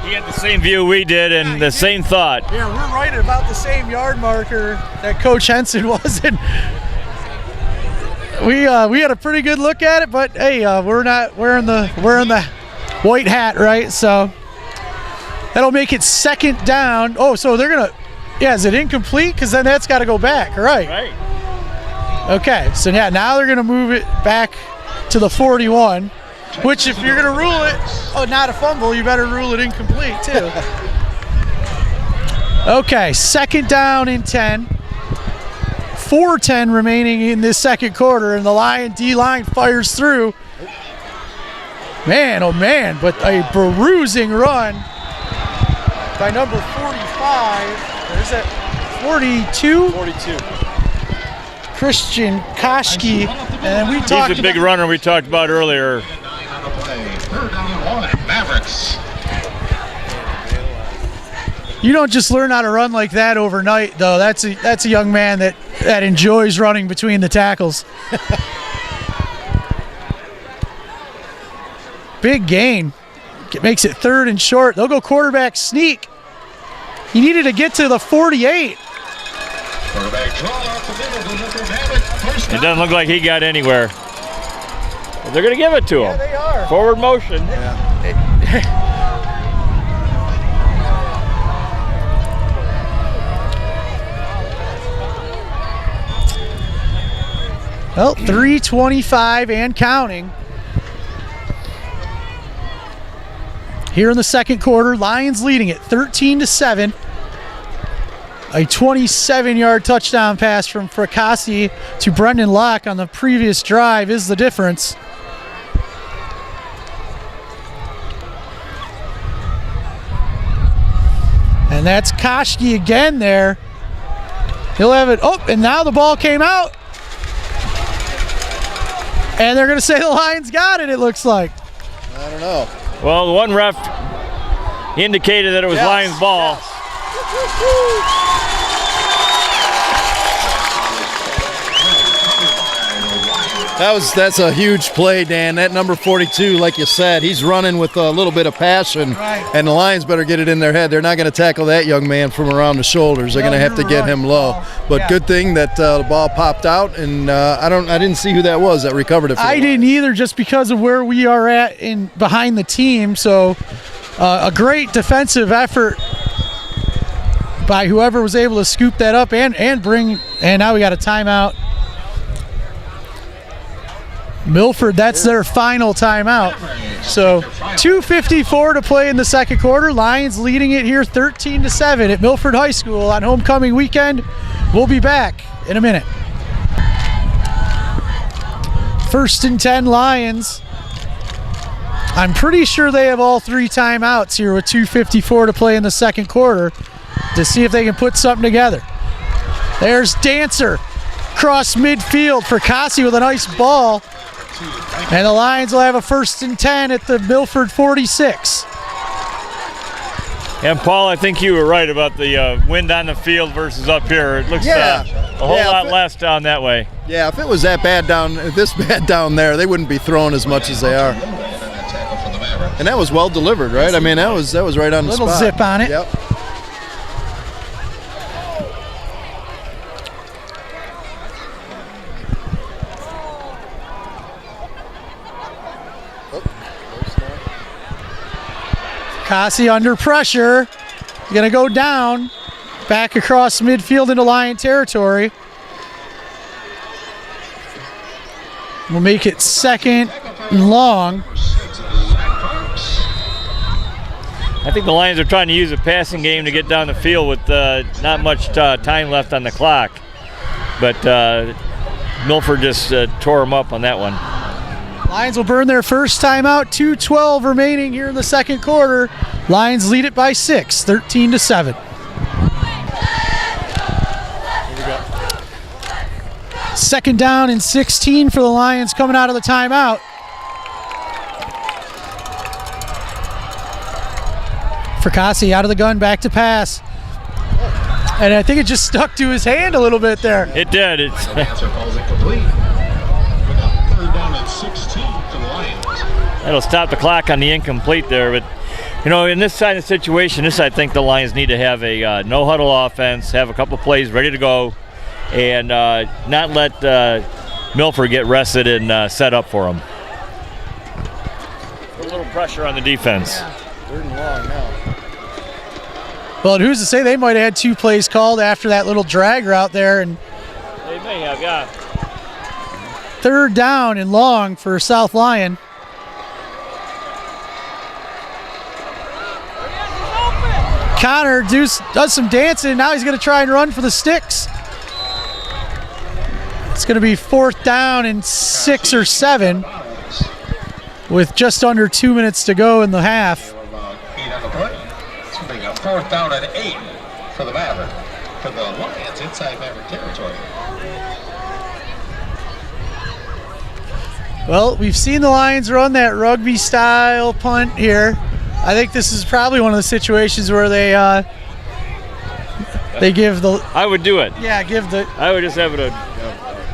He had the same view we did and the same thought. Yeah, we're right at about the same yard marker that Coach Henson was in. We had a pretty good look at it, but hey, we're not wearing the white hat, right? So that'll make it 2nd down. Oh, so they're gonna, yeah, is it incomplete? Because then that's got to go back, right? Right. Okay, so yeah, now they're gonna move it back to the 41. Which, if you're gonna rule it, not a fumble, you better rule it incomplete too. Okay, 2nd down and 10. 4:10 remaining in this second quarter, and the Lion D-line fires through. Man, oh man, but a bruising run by number 45. Or is that 42? 42. Christian Koschke. And we talked He's a big runner we talked about earlier. 9 on the play. 3rd down and 1, Mavericks. You don't just learn how to run like that overnight, though. That's a young man that enjoys running between the tackles. Big gain. It makes it 3rd and short. They'll go quarterback sneak. He needed to get to the 48. Quarterback draw off the middle. Deliver Maverick. First It down. doesn't look like he got anywhere. But they're going to give it to him. They are. Forward motion. Well, 3:25 and counting. Here in the second quarter, Lions leading it 13-7. A 27-yard touchdown pass from Fracassi to Brendan Locke on the previous drive is the difference. And that's Koschke again there. He'll have it. Oh, and now the ball came out. And they're going to say the Lions got it looks like. I don't know. Well, the one ref indicated that it was Lions ball. Yes. That's a huge play, Dan. That number 42, like you said, he's running with a little bit of passion, and the Lions better get it in their head. They're not going to tackle that young man from around the shoulders. They're going to have to get him low. But good thing that the ball popped out, and I didn't see who that was that recovered it. I didn't either, just because of where we are at in behind the team. So a great defensive effort by whoever was able to scoop that up and bring. And now we got a timeout. Milford, that's their final timeout. So 2:54 to play in the second quarter. Lions leading it here 13-7 at Milford High School on homecoming weekend. We'll be back in a minute. 1st and 10 Lions. I'm pretty sure they have all 3 timeouts here with 2:54 to play in the second quarter to see if they can put something together. There's Dancer across midfield for Cassie with a nice ball. And the Lions will have a 1st and 10 at the Milford 46. And Paul, I think you were right about the wind on the field versus up here. It looks a whole lot less down that way. Yeah, if it was this bad down there, they wouldn't be throwing as much as they are. And that was well delivered, right? I mean, that was right on the spot. Little zip on it. Yep. Cassie under pressure, gonna go down, back across midfield into Lion territory. We'll make it 2nd and long. I think the Lions are trying to use a passing game to get down the field with not much time left on the clock. But Milford just tore them up on that one. Lions will burn their first timeout. 2:12 remaining here in the second quarter. Lions lead it by 6, 13-7. Second down and 16 for the Lions coming out of the timeout. Fracassi out of the gun, back to pass. And I think it just stuck to his hand a little bit there. It did. That'll stop the clock on the incomplete there. But, you know, in this kind of situation, I think the Lions need to have a no-huddle offense, have a couple plays ready to go, and not let Milford get rested and set up for them. A little pressure on the defense. Yeah. 3rd and long now. Well, and who's to say they might have had 2 plays called after that little drag route there. And they may have, yeah. 3rd down and long for South Lyon. Connor does some dancing. Now he's going to try and run for the sticks. It's going to be 4th down and 6 or 7 with just under 2 minutes to go in the half. 4th down and 8 for the Mavericks. For the Lions inside Maverick territory. Well, we've seen the Lions run that rugby-style punt here. I think this is probably one of the situations where they give the. I would do it. Yeah, give the. I would just have it a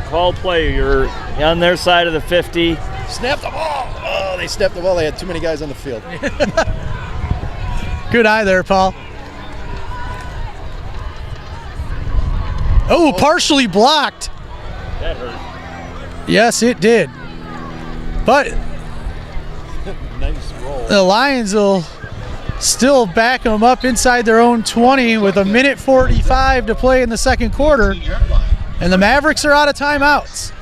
call play. You're on their side of the 50. Snap the ball. Oh, they snapped the ball. They had too many guys on the field. Good eye there, Paul. Oh, partially blocked. That hurt. Yes, it did. But nice roll. The Lions will still back them up inside their own 20 with 1:45 to play in the second quarter. And the Mavericks are out of timeouts.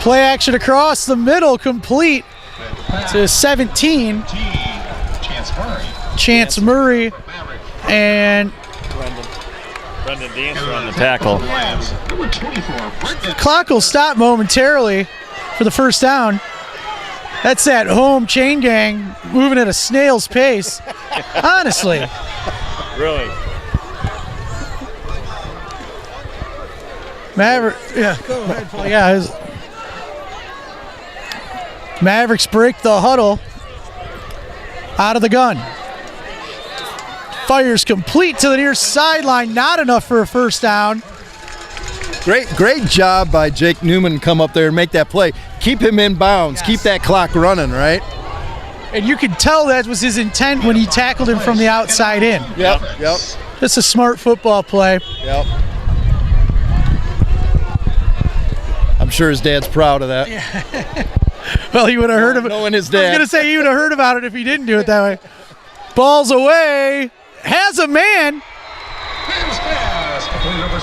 Play action across the middle, complete to 17. Chance Murray and Brendan Dancer on the tackle. Clock will stop momentarily for the first down. That's that home chain gang moving at a snail's pace. Honestly. Really? Go ahead, Paul. Yeah. Mavericks break the huddle out of the gun. Fires complete to the near sideline. Not enough for a first down. Great job by Jake Newman to come up there and make that play. Keep him in bounds. Yes. Keep that clock running, right? And you could tell that was his intent when he tackled him from the outside in. Yep. That's a smart football play. Yep. I'm sure his dad's proud of that. Well, he would have heard of it. Knowing his I was dad. going to say he would have heard about it if he didn't do it that way. Ball's away. Has a man. Hands pass. Complete over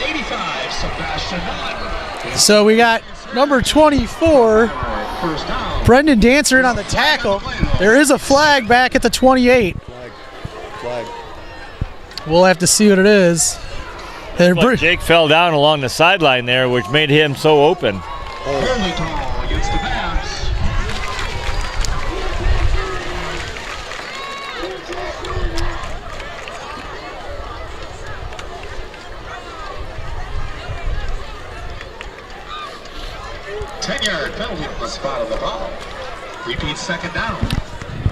85. Sebastian Nunn. So we got number 24, First down. Brendan Dancer in on the tackle. There is a flag back at the 28. Flag. We'll have to see what it is. But Jake fell down along the sideline there, which made him so open. Early call against the Mavs. Ten-yard penalty on the spot of the ball. Repeat second down.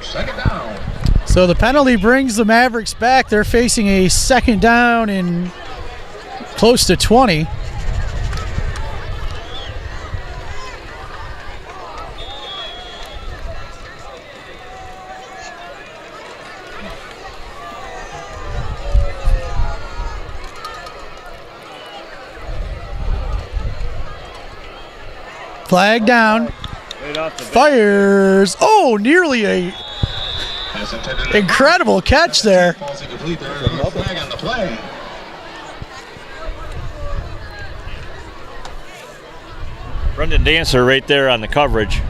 Second down. So the penalty brings the Mavericks back. They're facing a second down in close to 20. Flag down. Fires. Oh, nearly a incredible catch there. Falls incomplete there. Flag on the play. Brendan Dancer right there on the coverage.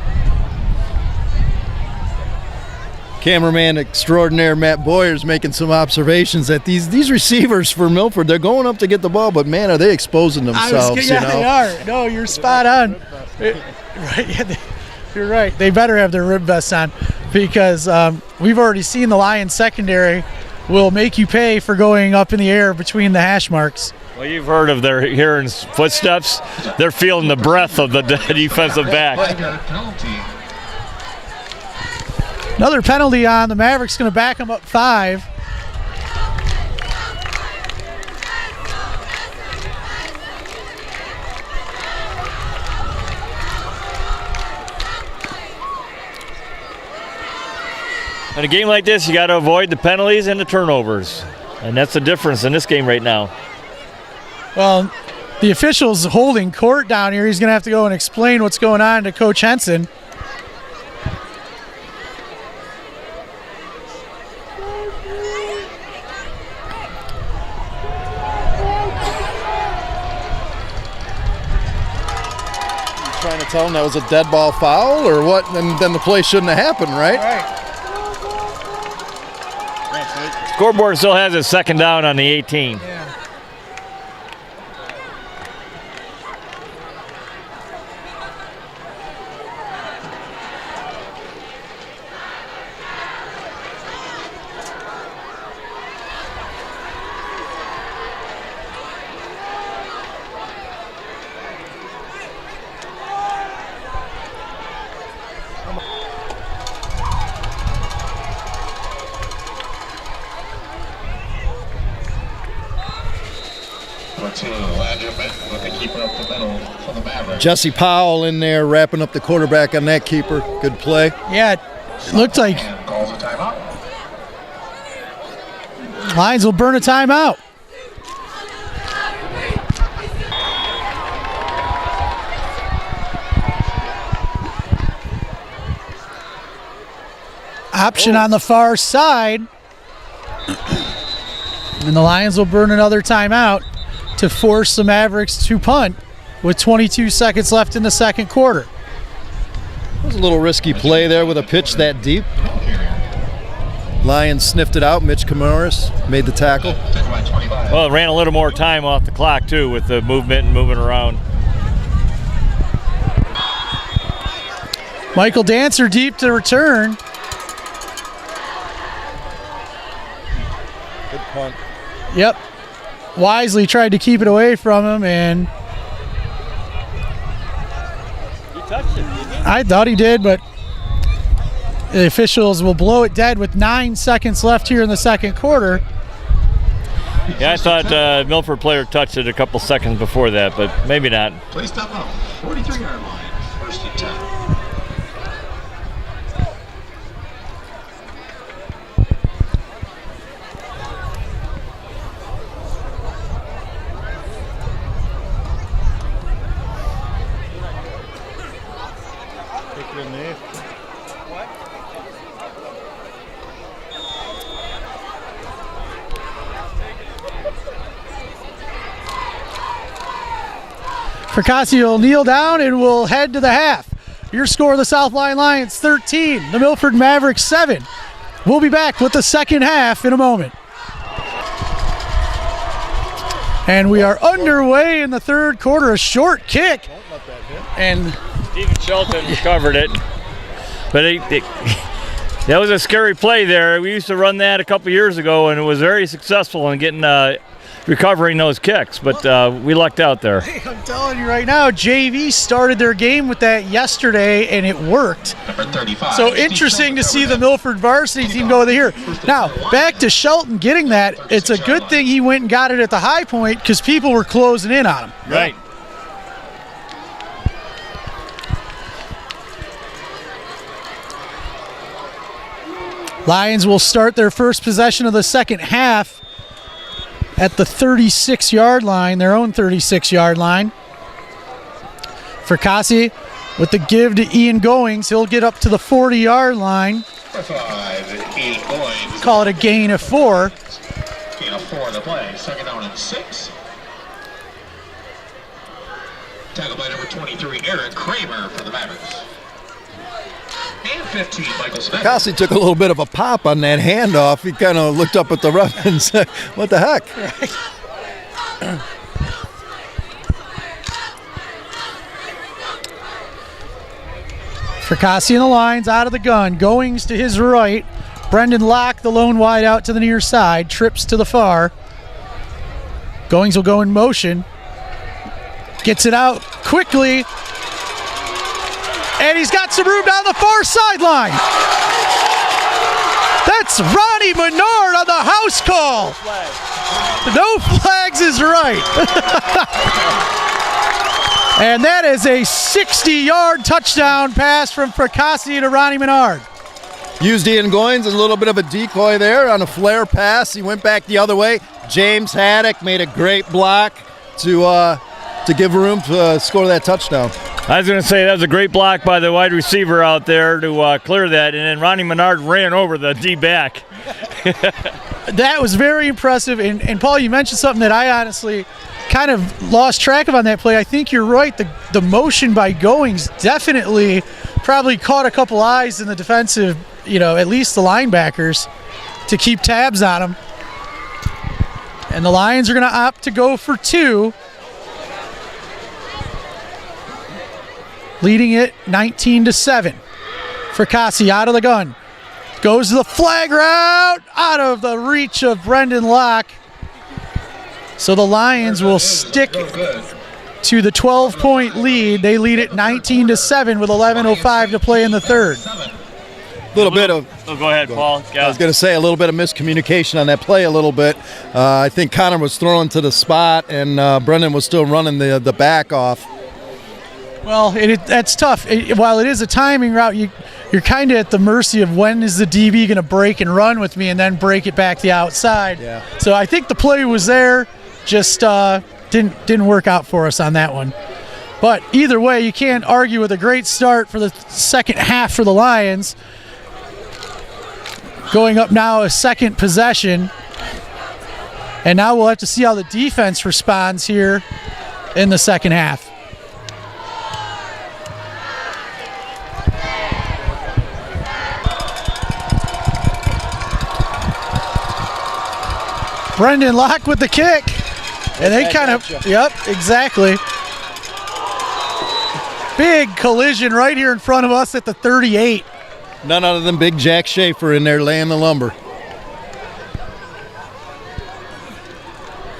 Cameraman extraordinaire Matt Boyer's making some observations that these receivers for Milford, they're going up to get the ball, but man, are they exposing themselves? They are. No, you're spot on. Right, yeah, you're right. They better have their rib vests on because we've already seen the Lions secondary will make you pay for going up in the air between the hash marks. Well, you've heard of their hearing footsteps. They're feeling the breath of the defensive back. Penalty. Another penalty on the Mavericks, going to back them up 5. In a game like this, you got to avoid the penalties and the turnovers. And that's the difference in this game right now. Well, the official's holding court down here. He's going to have to go and explain what's going on to Coach Henson. Trying to tell him that was a dead ball foul or what, and then the play shouldn't have happened, right? Scoreboard still has a second down on the 18. Jesse Powell in there wrapping up the quarterback on that keeper. Good play. Yeah, it looked like Calls a timeout. Lions will burn a timeout. Option on the far side. And the Lions will burn another timeout to force the Mavericks to punt with 22 seconds left in the second quarter. It was a little risky play there with a pitch that deep. Lions sniffed it out. Mitch Kamaris made the tackle. Well, it ran a little more time off the clock, too, with the movement and moving around. Michael Dancer deep to return. Good punt. Yep. Wisely tried to keep it away from him, and You touched it, didn't you? I thought he did, but the officials will blow it dead with 9 seconds left here in the second quarter. Yeah, I thought Milford player touched it a couple seconds before that, but maybe not. Play stop up. 43-yard line. First and 10. Fracassi will kneel down and we'll head to the half. Your score, the South Lyon Lions 13, the Milford Mavericks 7. We'll be back with the second half in a moment. And we are underway in the third quarter. A short kick. And Steven Shelton recovered it. But that was a scary play there. We used to run that a couple years ago, and it was very successful in getting recovering those kicks. But we lucked out there. hey, I'm telling you right now, JV started their game with that yesterday, and it worked. Number 35. So interesting to see the Milford varsity team go here. Now, back to Shelton getting that. It's a good thing he went and got it at the high point because people were closing in on him. Right. Lions will start their first possession of the second half at the 36-yard line, their own 36-yard line. Fracassi with the give to Ian Goings. He'll get up to the 40-yard line. 5, 8 Goings. Call it a gain of 4. Gain of 4 on the play. Second down and 6. Tackled by number 23, Eric Kramer for the Mavericks. And 15, Michael Smith. Cassie took a little bit of a pop on that handoff. He kind of looked up at the ref and said, what the heck? Fracassi and the Lions out of the gun. Goings to his right. Brendan Locke, the lone wide out to the near side. Trips to the far. Goings will go in motion. Gets it out quickly. And he's got some room down the far sideline. That's Ronnie Menard on the house call. No flags is right. And that is a 60-yard touchdown pass from Fracassi to Ronnie Menard. Used Ian Goins as a little bit of a decoy there on a flare pass. He went back the other way. James Haddock made a great block to give room to score that touchdown. I was going to say that was a great block by the wide receiver out there to clear that, and then Ronnie Menard ran over the D-back. That was very impressive. And Paul, you mentioned something that I honestly kind of lost track of on that play. I think you're right. The motion by Goings definitely probably caught a couple eyes in the defensive, at least the linebackers, to keep tabs on him. And the Lions are going to opt to go for 2. Leading it 19-7. Fracassi out of the gun. Goes to the flag route. Out of the reach of Brendan Locke. So the Lions will stick to the 12-point lead. They lead it 19-7 with 11:05 to play in the third. Little bit of. Oh, go ahead, Paul. I was going to say a little bit of miscommunication on that play a little bit. I think Connor was throwing to the spot, and Brendan was still running the back off. Well, that's tough. While it is a timing route, you're kind of at the mercy of when is the DB going to break and run with me and then break it back the outside. Yeah. So I think the play was there, just didn't work out for us on that one. But either way, you can't argue with a great start for the second half for the Lions. Going up now a second possession. And now we'll have to see how the defense responds here in the second half. Brendan Locke with the kick. And they kind of, yep, exactly. Big collision right here in front of us at the 38. None other than Big Jack Schaefer in there laying the lumber.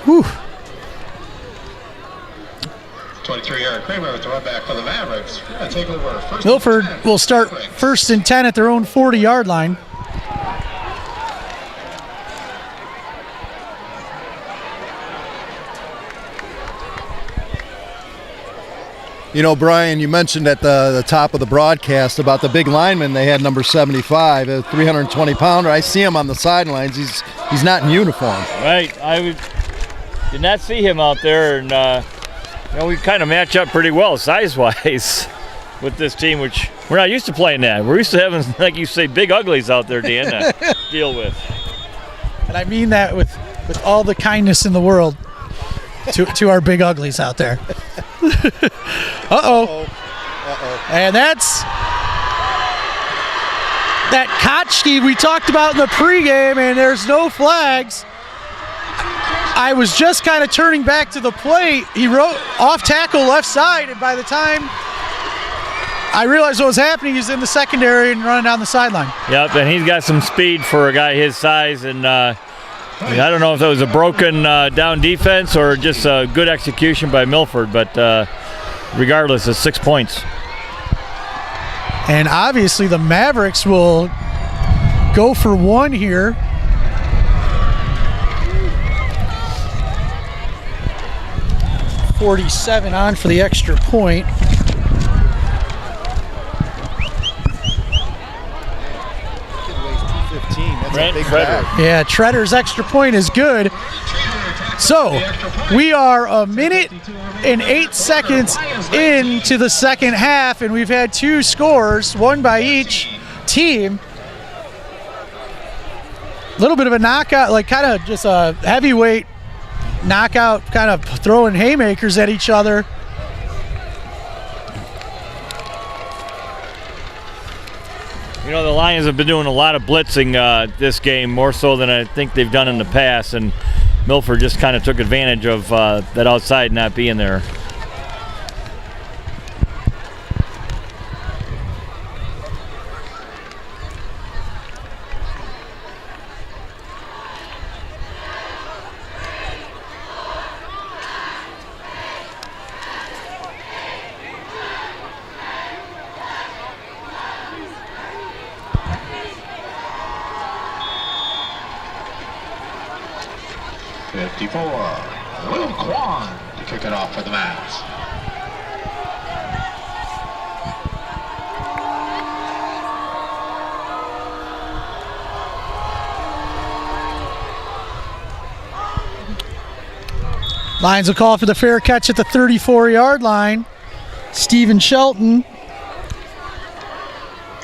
Whew. 23-yard Kramer with the run back for the Mavericks. Take over first. Milford will start 1st and 10 at their own 40-yard line. You know, Brian, you mentioned at the top of the broadcast about the big lineman they had, number 75, a 320-pounder. I see him on the sidelines. He's not in uniform. Right. Did not see him out there, and we kind of match up pretty well size-wise with this team, which we're not used to playing that. We're used to having, like you say, big uglies out there, Dan, to deal with. And I mean that with all the kindness in the world to our big uglies out there. Uh-oh. And that's that Kochke we talked about in the pregame, and there's no flags. I was just kind of turning back to the plate. He wrote off tackle left side, and by the time I realized what was happening, he's in the secondary and running down the sideline. Yep, and he's got some speed for a guy his size, and I don't know if that was a broken down defense or just a good execution by Milford, but regardless, it's 6 points. And obviously the Mavericks will go for one here. .47 on for the extra point. Yeah, Treader's extra point is good. So we are a minute and 8 seconds into the second half, and we've had 2 scores, one by each team. A little bit of a knockout, like kind of just a heavyweight knockout, kind of throwing haymakers at each other. You know, the Lions have been doing a lot of blitzing this game, more so than I think they've done in the past, and Milford just kind of took advantage of that outside not being there. Will Kwan to kick it off for the Mavs. Lions will call for the fair catch at the 34-yard line. Steven Shelton.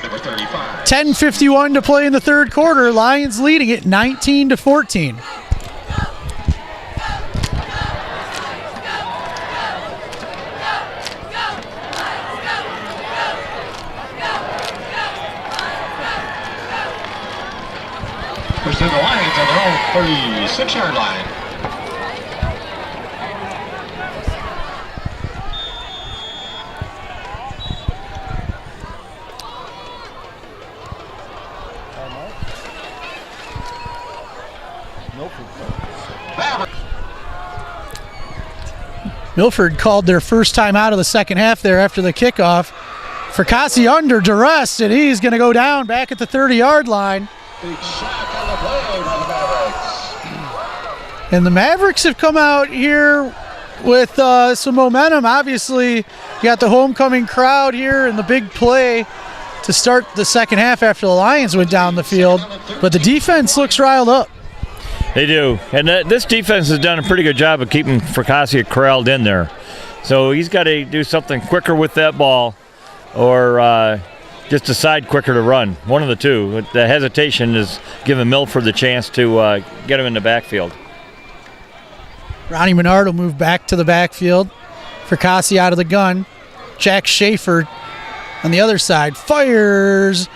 Number 35. 10:51 to play in the third quarter. Lions leading it 19-14. Push in the Lions on their own 36-yard line. Milford called their first time out of the second half there after the kickoff. Fracassi under duress, and he's going to go down back at the 30-yard line. Big sack on the play by the Mavericks. And the Mavericks have come out here with some momentum. Obviously, you got the homecoming crowd here and the big play to start the second half after the Lions went down the field. But the defense looks riled up. They do, and this defense has done a pretty good job of keeping Fracassi corralled in there. So he's got to do something quicker with that ball, or just decide quicker to run. One of the two. The hesitation is giving Milford the chance to get him in the backfield. Ronnie Menard will move back to the backfield. Fracassi out of the gun. Jack Schaefer on the other side fires.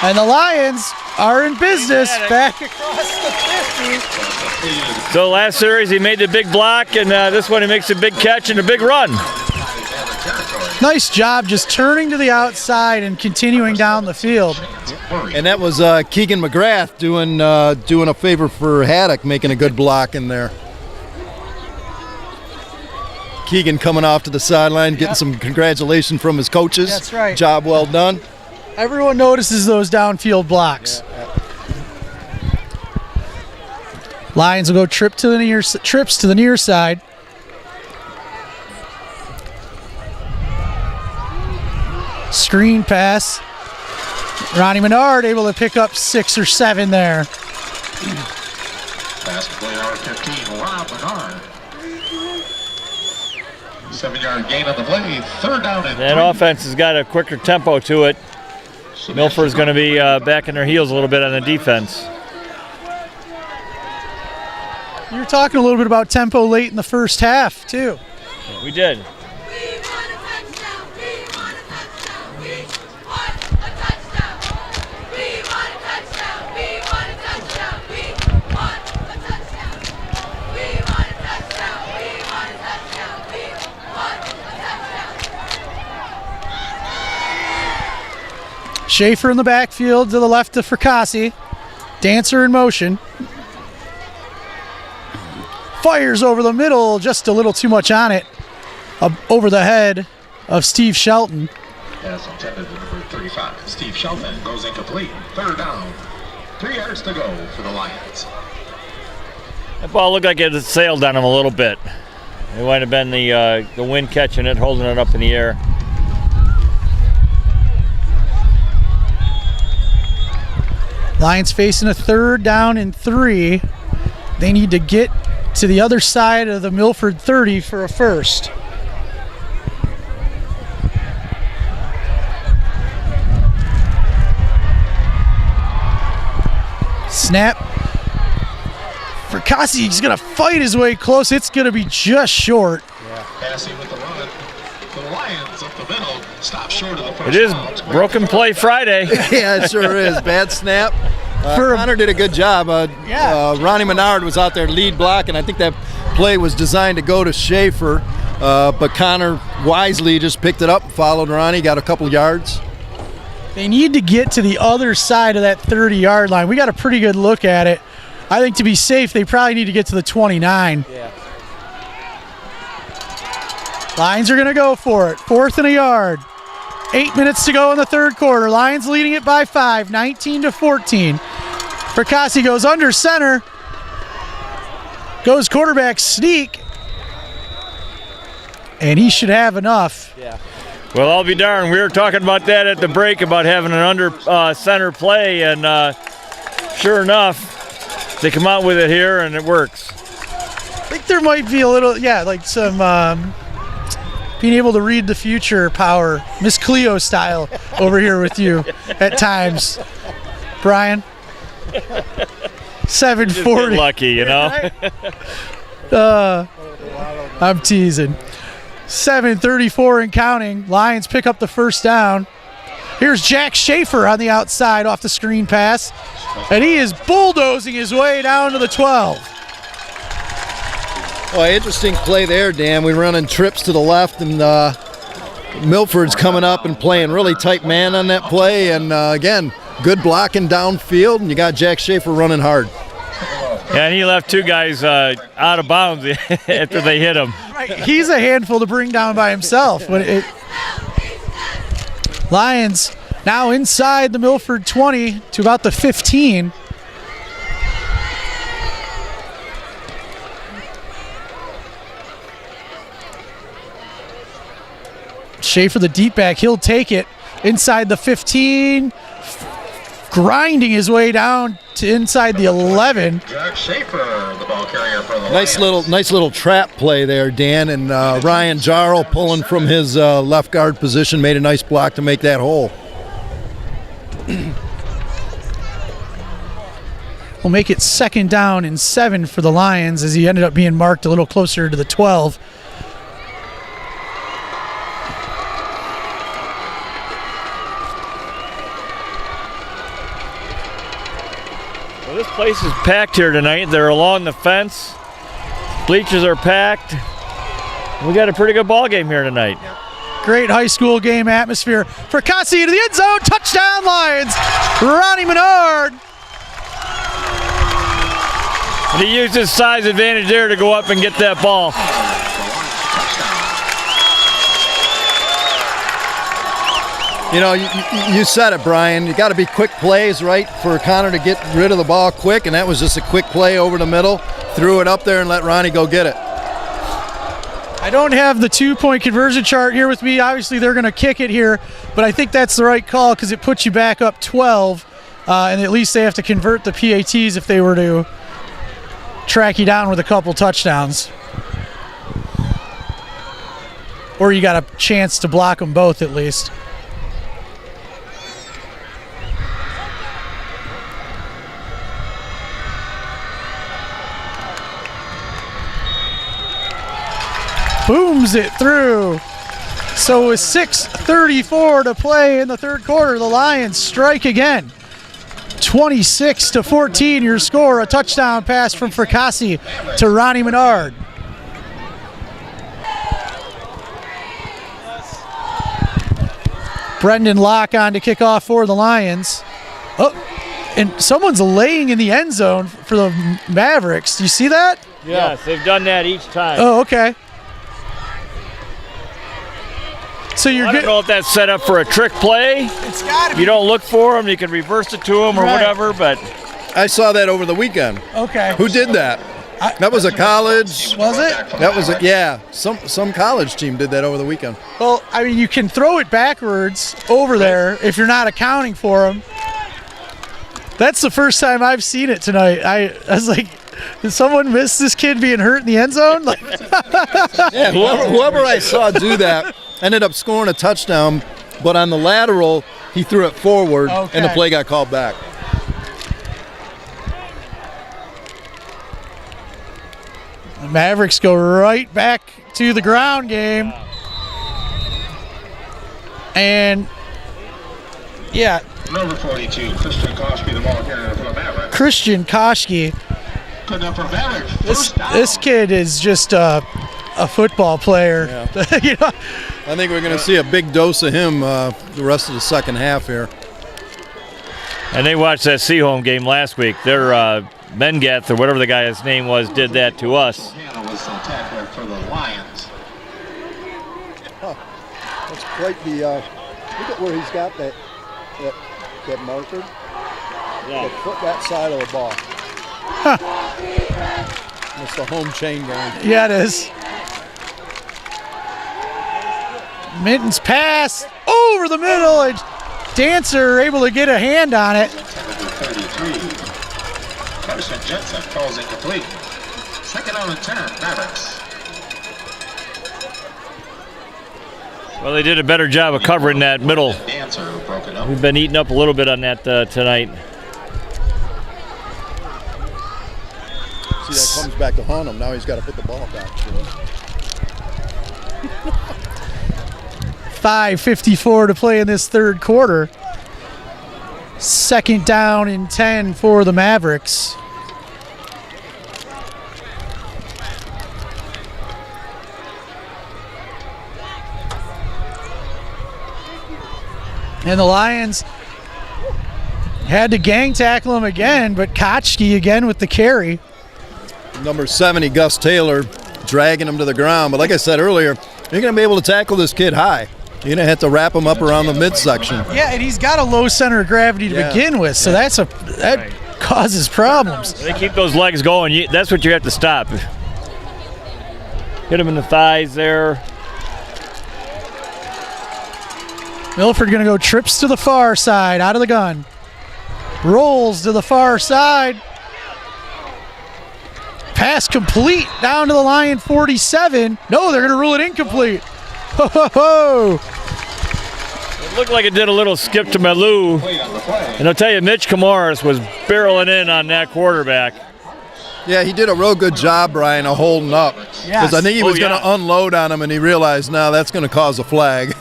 And the Lions are in business back across the 50. So last series he made the big block, and this one he makes a big catch and a big run. Nice job just turning to the outside and continuing down the field. And that was Keegan McGrath doing a favor for Haddock, making a good block in there. Keegan coming off to the sideline, getting some congratulations from his coaches. That's right. Job well done. Everyone notices those downfield blocks. Lions will go trips to the near side. Screen pass. Ronnie Menard able to pick up 6 or 7 there. Pass to play number 15, Rob Menard. 7-yard gain on the play, 3rd down and 3. That offense has got a quicker tempo to it. Milford's going to be back in their heels a little bit on the defense. You were talking a little bit about tempo late in the first half, too. We did. Schaefer in the backfield to the left of Fracassi. Dancer in motion. Fires over the middle, just a little too much on it. Over the head of Steve Shelton. Pass intended to number 35. Steve Shelton goes incomplete. 3rd down. 3 yards to go for the Lions. That ball looked like it had sailed on him a little bit. It might have been the wind catching it, holding it up in the air. Lions facing a 3rd down and 3. They need to get to the other side of the Milford 30 for a first. Snap. Fracassi is going to fight his way close. It's going to be just short. Passing with the run. The Lions up the middle. Stop short of the first It is down. broken play Friday. Yeah, it sure is. Bad snap. Connor did a good job. Ronnie Menard was out there lead block, and I think that play was designed to go to Schaefer, but Connor wisely just picked it up, followed Ronnie, got a couple yards. They need to get to the other side of that 30-yard line. We got a pretty good look at it. I think to be safe, they probably need to get to the 29. Yeah. Lions are going to go for it. 4th and a yard. 8 minutes to go in the 3rd quarter. Lions leading it by 5, 19-14. Fracassi goes under center. Goes quarterback sneak. And he should have enough. Yeah. Well, I'll be darned. We were talking about that at the break about having an under center play, and sure enough, they come out with it here, and it works. I think there might be a little, like some being able to read the future power, Miss Cleo style over here with you at times. Brian, 740. Lucky, you know. I'm teasing. 7:34 and counting. Lions pick up the first down. Here's Jack Schaefer on the outside off the screen pass, and he is bulldozing his way down to the 12. Oh, interesting play there, Dan. We're running trips to the left, and Milford's coming up and playing really tight man on that play. And again, good blocking downfield, and you got Jack Schaefer running hard. Yeah, and he left 2 guys out of bounds after they hit him. Right, he's a handful to bring down by himself. But Lions now inside the Milford 20 to about the 15. Schaefer, the deep back, he'll take it inside the 15, grinding his way down to inside the 11. Jack Schaefer, the ball carrier for the Nice Lions. little trap play there, Dan, and Ryan Jarl pulling from his left guard position made a nice block to make that hole. We'll make it 2nd down and 7 for the Lions as he ended up being marked a little closer to the 12. Well, this place is packed here tonight. They're along the fence. Bleachers are packed. We got a pretty good ball game here tonight. Great high school game atmosphere. Fracassi into the end zone. Touchdown, Lions. Ronnie Menard. He used his size advantage there to go up and get that ball. You know, you said it, Brian. You got to be quick plays, right, for Connor to get rid of the ball quick, and that was just a quick play over the middle. Threw it up there and let Ronnie go get it. I don't have the 2-point conversion chart here with me. Obviously, they're going to kick it here, but I think that's the right call because it puts you back up 12, and at least they have to convert the PATs if they were to track you down with a couple touchdowns. Or you got a chance to block them both at least. Booms it through. So with 6:34 to play in the third quarter, the Lions strike again. 26-14 your score. A touchdown pass from Fracassi to Ronnie Menard. Brendan Locke on to kick off for the Lions. Oh, and someone's laying in the end zone for the Mavericks. Do you see that? Yes, they've done that each time. Oh, okay. So you're I don't know if that's set up for a trick play. It's gotta be. You don't look for them, you can reverse it to them or Right. whatever, but I saw that over the weekend. Okay. Who did that? That was a college. Was it? That was some college team did that over the weekend. Well, I mean, you can throw it backwards over there if you're not accounting for them. That's the first time I've seen it tonight. I was like, did someone miss this kid being hurt in the end zone? Like, Yeah, whoever I saw do that ended up scoring a touchdown, but on the lateral, he threw it forward, and the Okay. play got called back. the Mavericks go right back to the ground game. And, yeah, Number 42, Christian Koski, the ball carrier for the Mavericks. Christian Koski. Good enough for Mavericks. First down. This kid is just a football player. Yeah. You know? I think we're going to see a big dose of him the rest of the second half here. and they watched that Seaholm game last week. Their Mengath or whatever the guy's name was did that to us. Hannah was the tackler for the Lions. That's quite the look at where he's got that marker. Yeah. That side of the ball. That's the home chain going. Yeah, it is. Minton's pass over the middle, and Dancer able to get a hand on it. Number 33, Carson Jensen calls it complete. Second down and 10, Mavericks. Well, they did a better job of covering that middle. Dancer broke it up. We've been eating up a little bit on that tonight. See, that comes back to haunt him. Now he's got to put the ball back. 5:54 to play in this third quarter. Second down and 10 for the Mavericks. And the Lions had to gang tackle him again, but Kochke again with the carry. Number 70, Gus Taylor, dragging him to the ground. But like I said earlier, you're going to be able to tackle this kid high. You're going to have to wrap him up around the midsection. Yeah, and he's got a low center of gravity to begin with, so that causes problems. They keep those legs going. That's what you have to stop. Hit him in the thighs there. Milford going to go trips to the far side, out of the gun. Rolls to the far side. Pass complete down to the Lion 47. No, they're going to rule it incomplete. Ho, ho, ho. It looked like it did a little skip to Malou. And I'll tell you, Mitch Kamaris was barreling in on that quarterback. Yeah, he did a real good job, Brian, of holding up. Because I think he was going to unload on him, and he realized, no, that's going to cause a flag.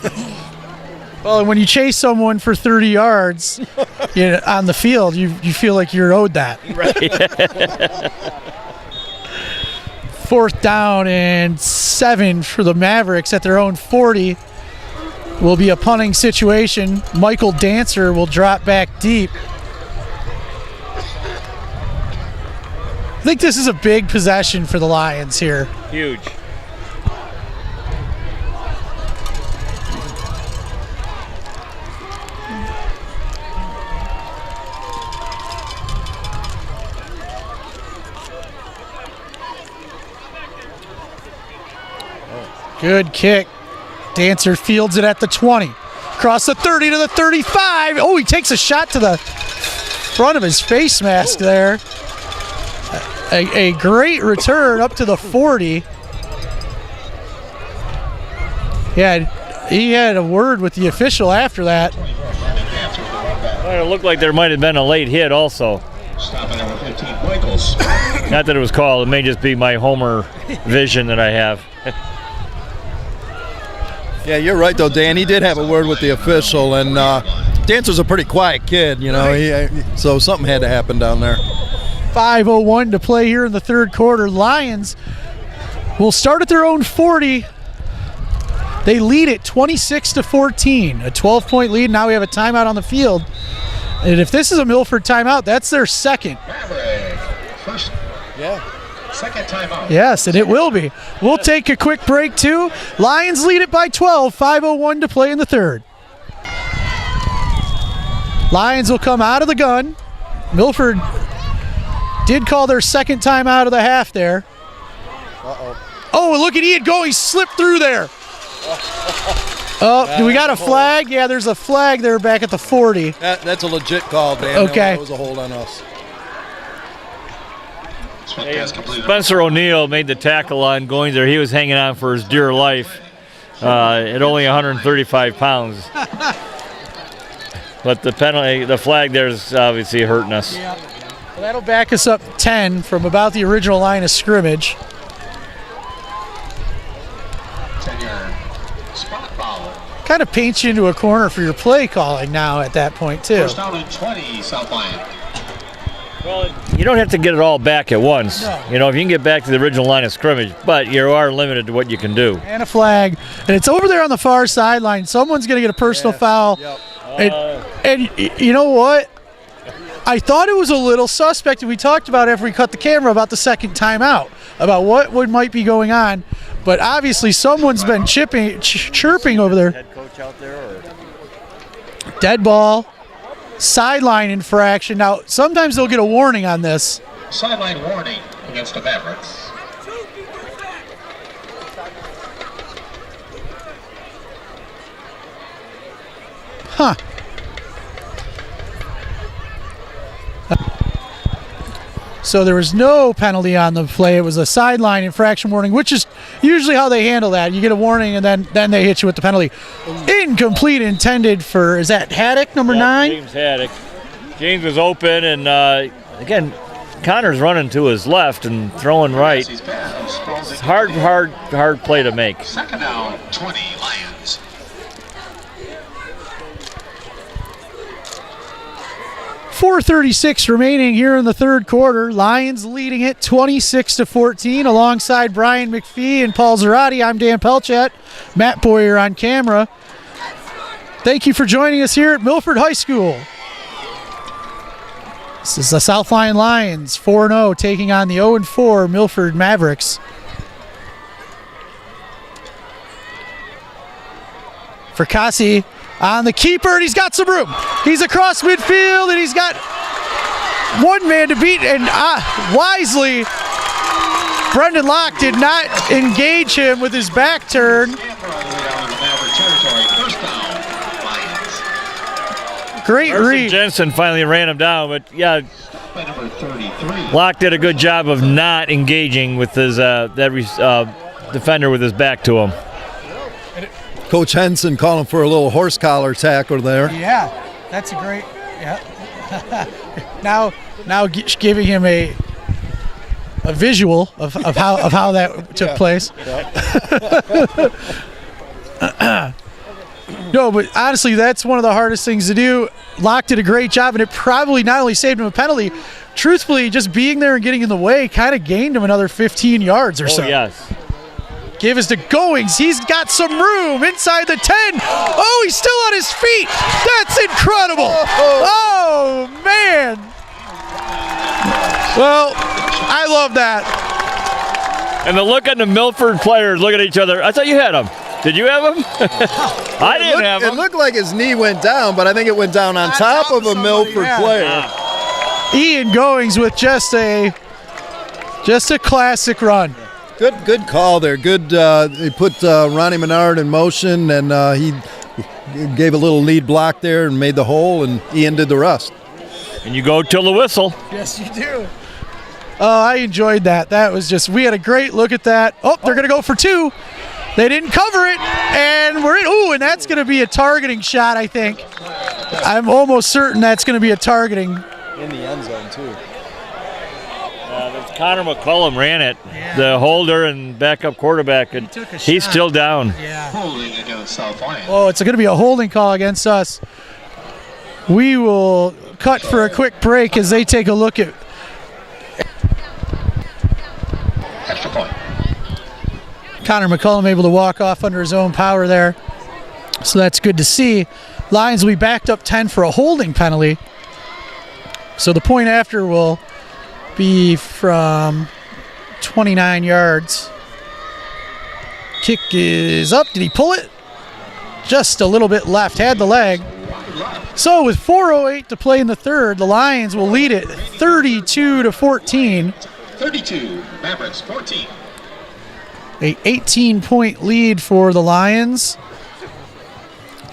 Well, when you chase someone for 30 yards on the field, you feel like you're owed that. Right. Fourth down and 7 for the Mavericks at their own 40. will be a punting situation. Michael Dancer will drop back deep. I think this is a big possession for the Lions here. Huge. Good kick. Dancer fields it at the 20. Across the 30 to the 35. Oh, he takes a shot to the front of his face mask there. A great return up to the 40. Yeah, he had a word with the official after that. It looked like there might have been a late hit also. Stopping number 15, Michaels. Not that it was called. It may just be my Homer vision that I have. Yeah, you're right, though, Dan. He did have a word with the official, and Dancer's a pretty quiet kid, you know, so something had to happen down there. 5:01 to play here in the third quarter. Lions will start at their own 40. They lead it 26-14, a 12-point lead. Now we have a timeout on the field. And if this is a Milford timeout, that's their second. First. Yeah. Second timeout. Yes, and it will be. We'll take a quick break, too. Lions lead it by 12, 5:01 to play in the third. Lions will come out of the gun. Milford did call their second timeout of the half there. Oh, look at Ian go. He slipped through there. Oh, do we got a flag? Yeah, there's a flag there back at the 40. That's a legit call, Dan. Okay. That was a hold on us. Spencer O'Neill made the tackle on going there. He was hanging on for his dear life at only 135 pounds. But the penalty, the flag there is obviously hurting us. Yeah. Well, that'll back us up 10 from about the original line of scrimmage. 10-yard spot foul. Kind of paints you into a corner for your play calling now at that point, too. First down and 20, South Lyon. Well, you don't have to get it all back at once. No. You know, if you can get back to the original line of scrimmage, but you are limited to what you can do. And a flag. And it's over there on the far sideline. Someone's going to get a personal foul. Yep. And you know what? I thought it was a little suspect. We talked about after we cut the camera about the second timeout, about what might be going on. But obviously someone's been chirping over there. Head coach out there, or? Dead ball. Sideline infraction. Now, sometimes they'll get a warning on this. Sideline warning against the Mavericks. Huh. So there was no penalty on the play. It was a sideline infraction warning, which is usually how they handle that. You get a warning, and then they hit you with the penalty. Incomplete intended for, is that Haddock, number 9? James Haddock. James was open, and again, Connor's running to his left and throwing right. It's hard play to make. Second down, 20, Lions. .436 remaining here in the third quarter. Lions leading it 26-14 alongside Brian McPhee and Paul Zarati. I'm Dan Pelchat. Matt Boyer on camera. Thank you for joining us here at Milford High School. This is the South Lyon Lions 4-0 taking on the 0-4 Milford Mavericks. Fracassi on the keeper, and he's got some room. He's across midfield, and he's got one man to beat, and wisely, Brendan Locke did not engage him with his back turn. Great read. Jensen finally ran him down, but yeah, Locke did a good job of not engaging with his defender with his back to him. Coach Henson calling for a little horse collar tackle there. Yeah, that's a great. Yeah. now giving him a visual of how that took place. No, but honestly, that's one of the hardest things to do. Locke did a great job, and it probably not only saved him a penalty, truthfully, just being there and getting in the way kind of gained him another 15 yards or so. Oh, yes. Give is to Goings. He's got some room inside the 10. Oh, he's still on his feet. That's incredible. Oh, man. Well, I love that. And the look on the Milford players look at each other. I thought you had him. Did you have him? I didn't have him. It looked like his knee went down, but I think it went down on top of a Milford player. Ian Goings with just a classic run. Good call there. Good. He put Ronnie Menard in motion, and he gave a little lead block there and made the hole, and Ian did the rest. And you go till the whistle. Yes, you do. Oh, I enjoyed that. That was just, we had a great look at that. Oh, they're going to go for 2. They didn't cover it, and we're in. Ooh, and that's going to be a targeting shot, I think. I'm almost certain that's going to be a targeting. In the end zone, too. Connor McCullum ran it, the holder and backup quarterback, and he's still down. Yeah. Holding against South Lyon. Oh, it's going to be a holding call against us. We will cut for a quick break as they take a look at. Extra point. Connor McCullum able to walk off under his own power there. So that's good to see. Lions will be backed up 10 for a holding penalty. So the point after will be from 29 yards. Kick is up. Did he pull it? Just a little bit left. Had the leg. So with 4:08 to play in the third, the Lions will lead it 32-14. 32, Mavericks 14. A 18-point lead for the Lions.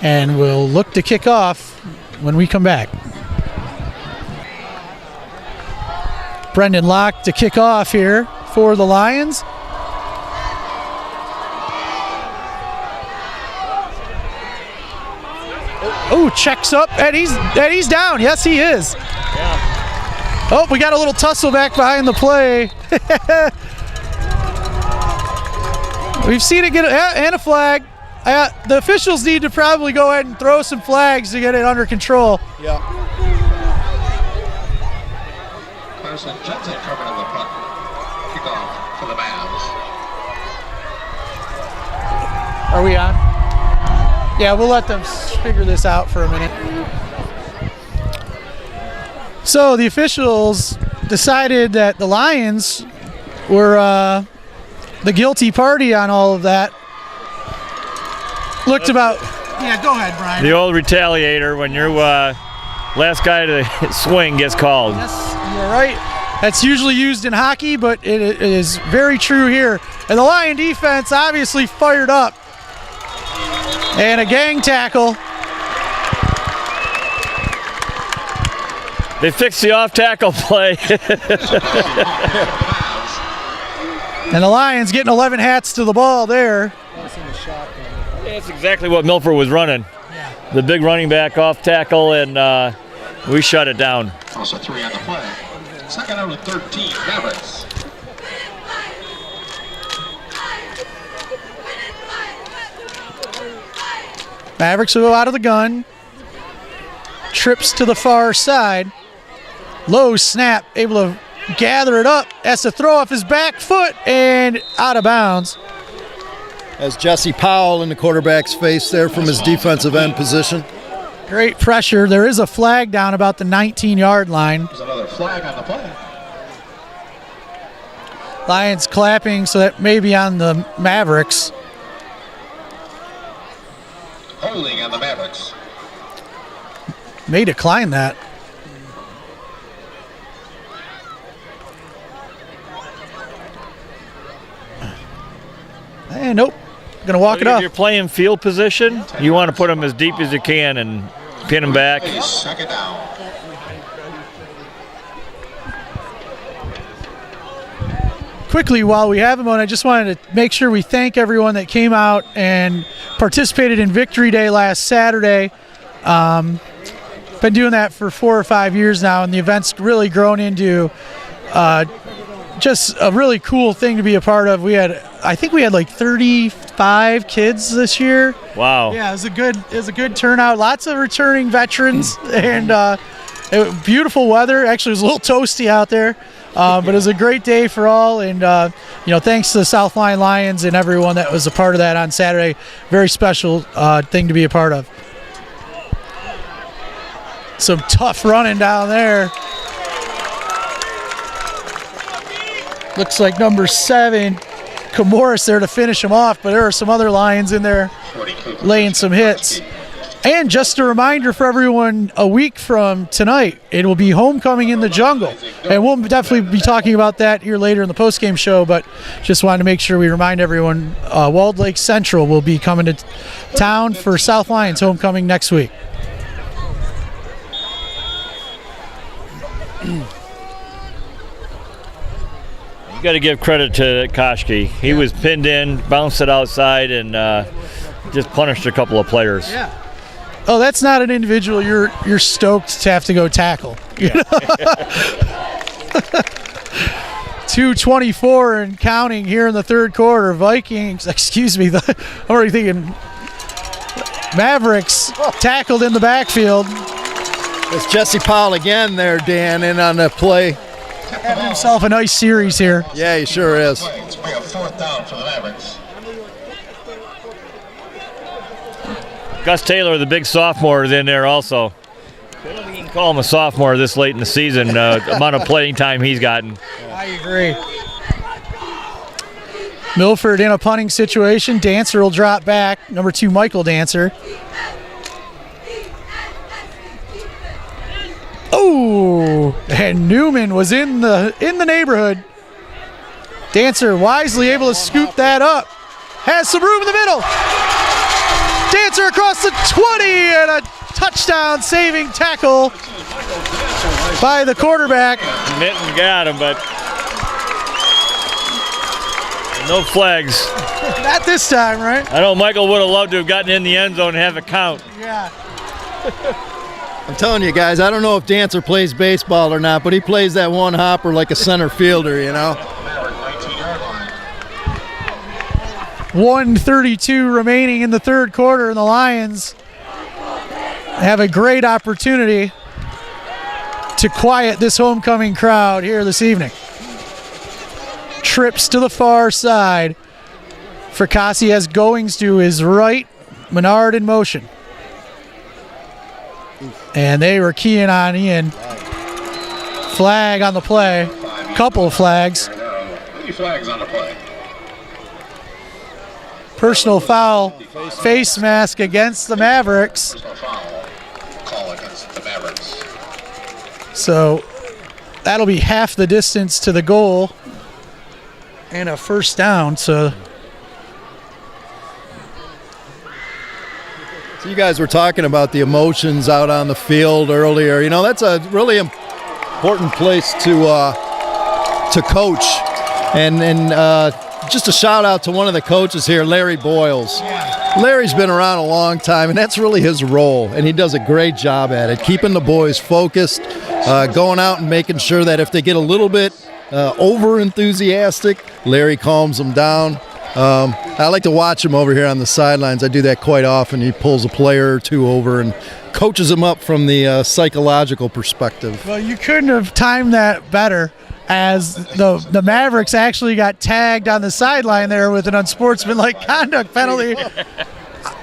And we'll look to kick off when we come back. Brendan Locke to kick off here for the Lions. Oh, checks up, and he's down. Yes, he is. Yeah. Oh, we got a little tussle back behind the play. We've seen it get and a flag. The officials need to probably go ahead and throw some flags to get it under control. Yeah. Carson Jensen covering the punt. Kickoff for the Mavs. Are we on? Yeah, we'll let them figure this out for a minute. So the officials decided that the Lions were the guilty party on all of that. Looked about. Yeah, go ahead, Brian. The old retaliator when your last guy to swing gets called. Yes, you're right. That's usually used in hockey, but it is very true here. And the Lion defense obviously fired up. And a gang tackle. They fixed the off-tackle play. And the Lions getting 11 hats to the ball there. That's exactly what Milford was running. Yeah. The big running back off tackle, and we shut it down. Also 3 on the play. Second out of 13, Mavericks. Mavericks will go out of the gun. Trips to the far side. Low snap, able to gather it up. Has to throw off his back foot and out of bounds. As Jesse Powell in the quarterback's face there from his defensive end position. Great pressure. There is a flag down about the 19-yard line. There's another flag on the play. Lions clapping, so that may be on the Mavericks. Holding on the Mavericks. May decline that. And nope. Going to walk it off. If you're playing field position, you want to put them as deep as you can and pin them back. Second down. Quickly, while we have him on, I just wanted to make sure we thank everyone that came out and participated in Victory Day last Saturday. Been doing that for 4 or 5 years now, and the event's really grown into just a really cool thing to be a part of. I think we had like 35 kids this year. Wow. Yeah, it was a good turnout. Lots of returning veterans, and Beautiful weather. Actually, it was a little toasty out there, but it was a great day for all. And thanks to the South Lyon Lions and everyone that was a part of that on Saturday. Very special thing to be a part of. Some tough running down there. Looks like number 7, Camoris, there to finish him off, but there are some other Lions in there laying some hits. And just a reminder for everyone, a week from tonight, it will be homecoming in the jungle. And we'll definitely be talking about that here later in the postgame show, but just wanted to make sure we remind everyone Walled Lake Central will be coming to town for South Lyon's homecoming next week. You got to give credit to Koschke. He was pinned in, bounced it outside, and just punished a couple of players. Yeah. Oh, that's not an individual you're stoked to have to go tackle. Yeah. 2:24 and counting here in the third quarter. Vikings, I'm already thinking Mavericks tackled in the backfield. It's Jesse Powell again there, Dan, in on the play. Having himself a nice series here. Yeah, he sure is. It's bring a 4th down for the Mavericks. Gus Taylor, the big sophomore, is in there also. I don't think you can call him a sophomore this late in the season, the amount of playing time he's gotten. I agree. Milford in a punting situation. Dancer will drop back. Number 2, Michael Dancer. Oh, and Newman was in the neighborhood. Dancer wisely able to scoop that up. Has some room in the middle. Dancer across the 20 and a touchdown saving tackle by the quarterback. Minton got him, but no flags. Not this time, right? I know Michael would have loved to have gotten in the end zone and have it count. Yeah. I'm telling you guys, I don't know if Dancer plays baseball or not, but he plays that one hopper like a center fielder, you know. 1:32 remaining in the third quarter, and the Lions have a great opportunity to quiet this homecoming crowd here this evening. Trips to the far side. Fracassi has Goings to his right, Menard in motion. And they were keying on Ian. Flag on the play. Couple of flags. 3 flags on the play. Personal foul, face mask against the Mavericks. Personal foul call against the Mavericks. So that'll be half the distance to the goal and a first down. So you guys were talking about the emotions out on the field earlier. You know, that's a really important place to coach. And just a shout out to one of the coaches here, Larry Boyles. yeah. Larry's been around a long time, and that's really his role, and he does a great job at it, keeping the boys focused, going out and making sure that if they get a little bit over-enthusiastic, Larry calms them down. I like to watch him over here on the sidelines. I do that quite often. He pulls a player or two over and coaches them up from the psychological perspective. Well, you couldn't have timed that better, as the Mavericks actually got tagged on the sideline there with an unsportsmanlike conduct penalty.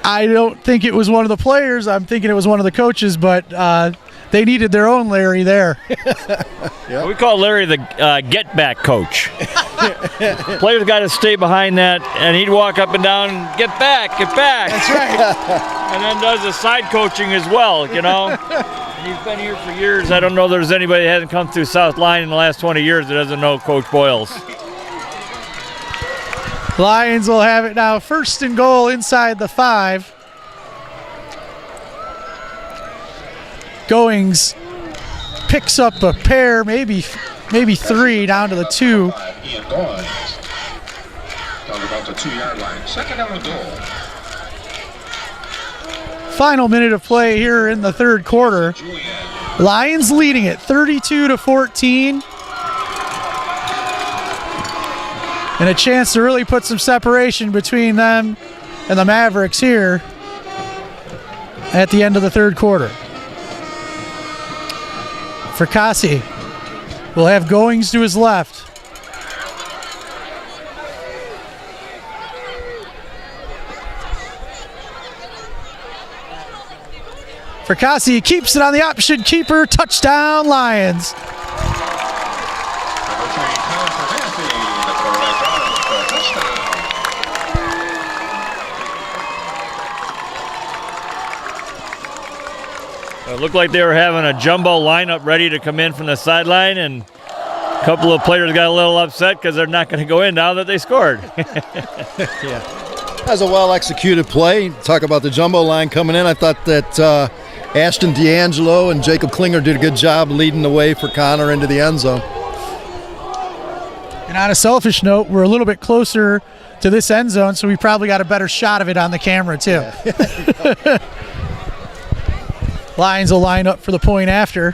I don't think it was one of the players. I'm thinking it was one of the coaches, but they needed their own Larry there. We call Larry the get-back coach. Players got to stay behind that, and he'd walk up and down and get back. That's right. And then does the side coaching as well, you know. He's been here for years. I don't know there's anybody that hasn't come through South Lyon in the last 20 years that doesn't know Coach Boyles. Lions will have it now. First and goal inside the 5. Goings picks up a pair, maybe 3 down to the 2. Ian Goings. Down about the 2-yard line. Second down and goal. Final minute of play here in the third quarter. Lions leading it 32-14. And a chance to really put some separation between them and the Mavericks here at the end of the third quarter. Fracassi will have Goings to his left. Fracassi keeps it on the option keeper. Touchdown, Lions. It looked like they were having a jumbo lineup ready to come in from the sideline, and a couple of players got a little upset because they're not going to go in now that they scored. Yeah. That was a well-executed play. Talk about the jumbo line coming in. I thought that Ashton D'Angelo and Jacob Klinger did a good job leading the way for Connor into the end zone. And on a selfish note, we're a little bit closer to this end zone, so we probably got a better shot of it on the camera, too. Yeah. Lions will line up for the point after.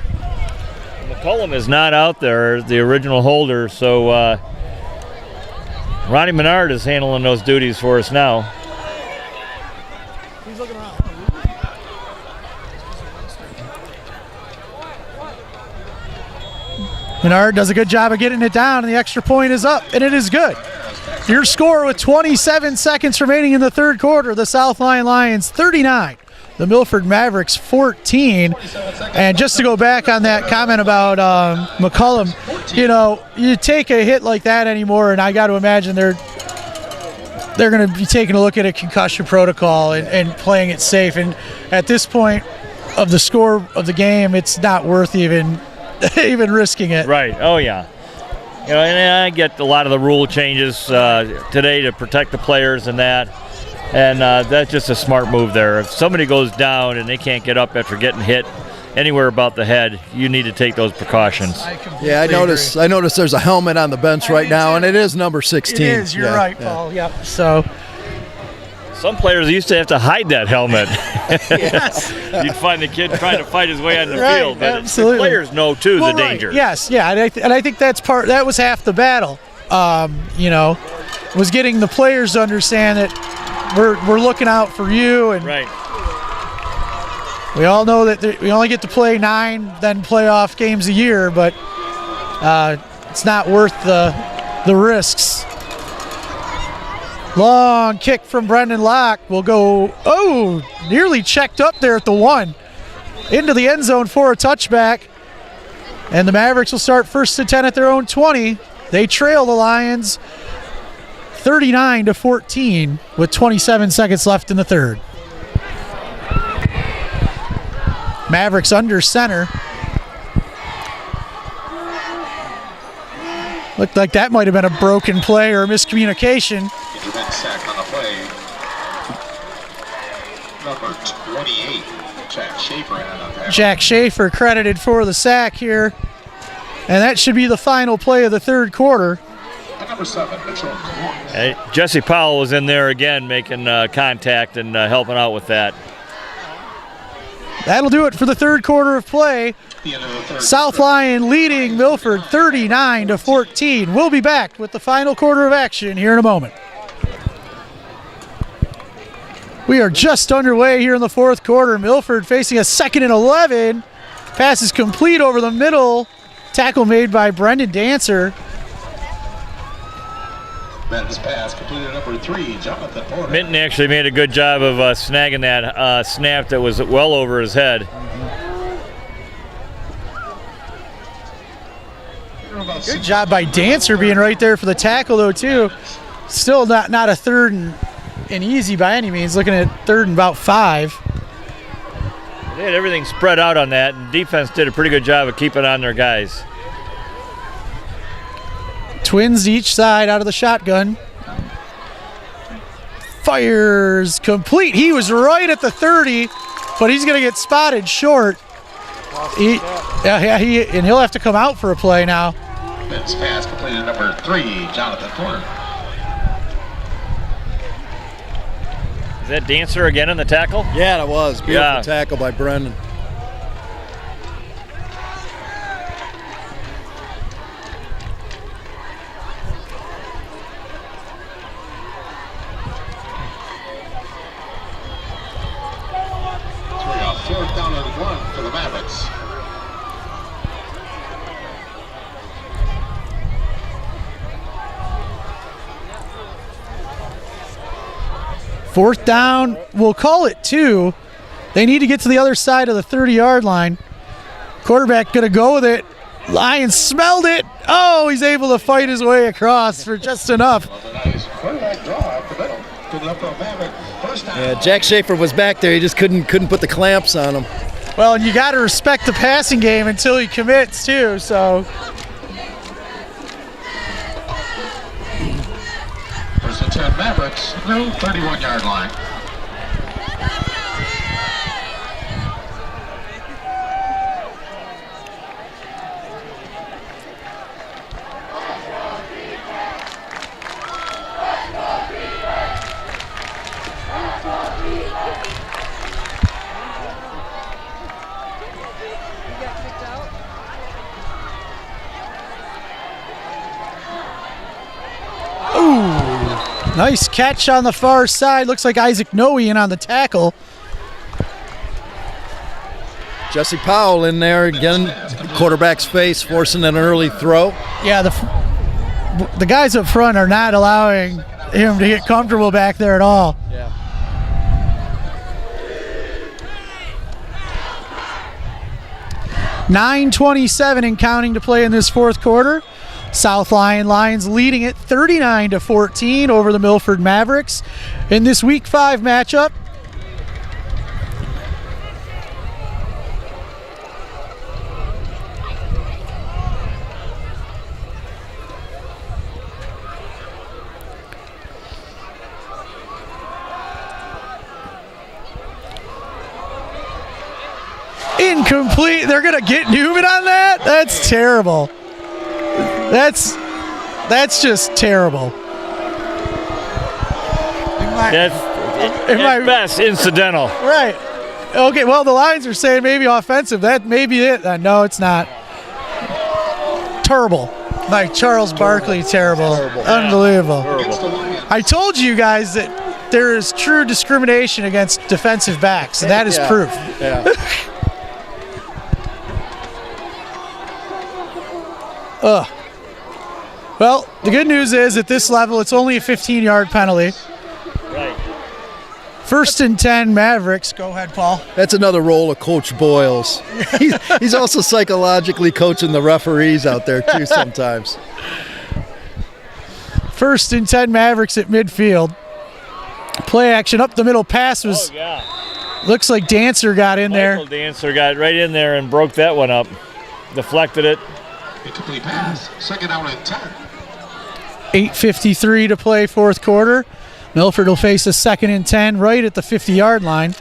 McCullum is not out there, the original holder, so Ronnie Menard is handling those duties for us now. He's looking around. Menard does a good job of getting it down, and the extra point is up, and it is good. Your score with 27 seconds remaining in the third quarter, the South Lyon Lions 39. The Milford Mavericks 14. And just to go back on that comment about McCullum, you know, you take a hit like that anymore, and I got to imagine they're going to be taking a look at a concussion protocol and playing it safe. And at this point of the score of the game, it's not worth even risking it. Right. Oh, yeah. You know, and I get a lot of the rule changes today to protect the players and that. And that's just a smart move there. If somebody goes down and they can't get up after getting hit anywhere about the head, you need to take those precautions. I noticed there's a helmet on the bench right now, and it is number 16. It is. You're right, Paul. Yep. So some players used to have to hide that helmet. yes. You'd find the kid trying to fight his way on the right, field, but absolutely. The players know too the right. danger. Yes, yeah, and I think that was half the battle. You know, was getting the players to understand that we're looking out for you, and right. We all know that we only get to play 9 then playoff games a year, but it's not worth the risks. Long kick from Brendan Locke will go, nearly checked up there at the 1. Into the end zone for a touchback. And the Mavericks will start 1st and 10 at their own 20. They trail the Lions 39-14 with 27 seconds left in the third. Mavericks under center. Looked like that might have been a broken play or a miscommunication. Sack on the play. Number 28, Jack Schaefer. Jack Schaefer credited for the sack here. And that should be the final play of the third quarter. Number 7, Mitchell. Hey, Jesse Powell was in there again making contact and helping out with that. That'll do it for the third quarter of play. South Lyon leading Milford 39-14. We'll be back with the final quarter of action here in a moment. We are just underway here in the fourth quarter. Milford facing a 2nd and 11. Pass is complete over the middle. Tackle made by Brendan Dancer. Ben's pass completed number 3, Jonathan Porter. Minton actually made a good job of snagging that snap that was well over his head. Good job by Dancer being right there for the tackle, though, too. Still not a 3rd and easy by any means. Looking at 3rd and about 5. They had everything spread out on that, and defense did a pretty good job of keeping on their guys. Twins each side out of the shotgun. Fires complete. He was right at the 30, but he's going to get spotted short. And he'll have to come out for a play now. Ben's pass completed number 3, Jonathan Porter. Is that Dancer again in the tackle? Yeah, that was. Beautiful tackle by Brendan. So we got 4th down and 1 for the Mavericks. 4th down, we'll call it 2. They need to get to the other side of the 30-yard line. Quarterback going to go with it. Lions smelled it. Oh, he's able to fight his way across for just enough. Yeah, Jack Schaefer was back there. He just couldn't put the clamps on him. Well, and you got to respect the passing game until he commits, too, so. First and 10 Mavericks, no 31-yard line. Nice catch on the far side. Looks like Isaac Noe in on the tackle. Jesse Powell in there again, quarterback's face, forcing an early throw. Yeah, the guys up front are not allowing him to get comfortable back there at all. Yeah. .9:27 and counting to play in this 4th quarter. South Lyon Lions leading it 39-14 over the Milford Mavericks in this Week 5 matchup. Incomplete. They're going to get Newman on that? That's terrible. That's just terrible. That's at best incidental. Right. Okay, well, the Lions are saying maybe offensive. That may be it. No, it's not. Terrible. Like Charles Barkley, terrible. Unbelievable. Terrible. I told you guys that there is true discrimination against defensive backs, and that is proof. Yeah. Ugh. Well, the good news is at this level, it's only a 15-yard penalty. Right. 1st and 10 Mavericks. Go ahead, Paul. That's another role of Coach Boyles. He's also psychologically coaching the referees out there, too, sometimes. 1st and 10 Mavericks at midfield. Play action up the middle pass was. Oh, yeah. Looks like Dancer got in Michael there. Dancer got right in there and broke that one up. Deflected it. Incomplete pass, 2nd down and 10. 8:53 to play 4th quarter. Milford will face a 2nd and 10 right at the 50-yard line.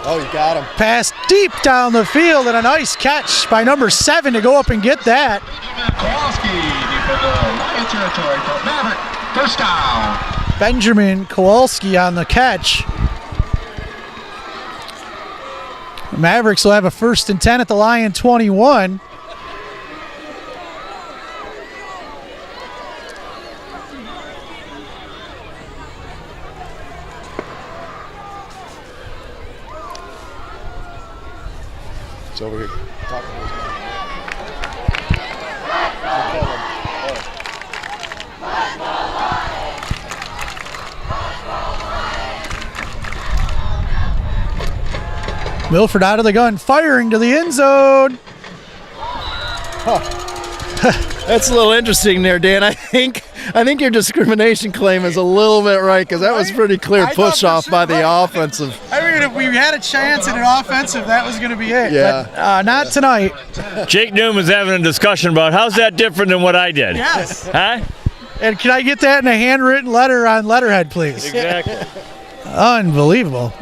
Oh, you got him. Pass deep down the field and a nice catch by number 7 to go up and get that. Kowalski for the Lion territory for Maverick. 1st down. Benjamin Kowalski on the catch. The Mavericks will have a 1st and 10 at the Lion 21. It's over here. Talking to his man. Milford out of the gun, firing to the end zone. That's a little interesting there, Dan. I think your discrimination claim is a little bit right, because that was pretty clear push off by the offensive. I figured if we had a chance at an offensive, that was going to be it. Yeah. But, not tonight. Jake Newman was having a discussion about how's that different than what I did. Yes. Huh? And can I get that in a handwritten letter on letterhead, please? Exactly. Unbelievable.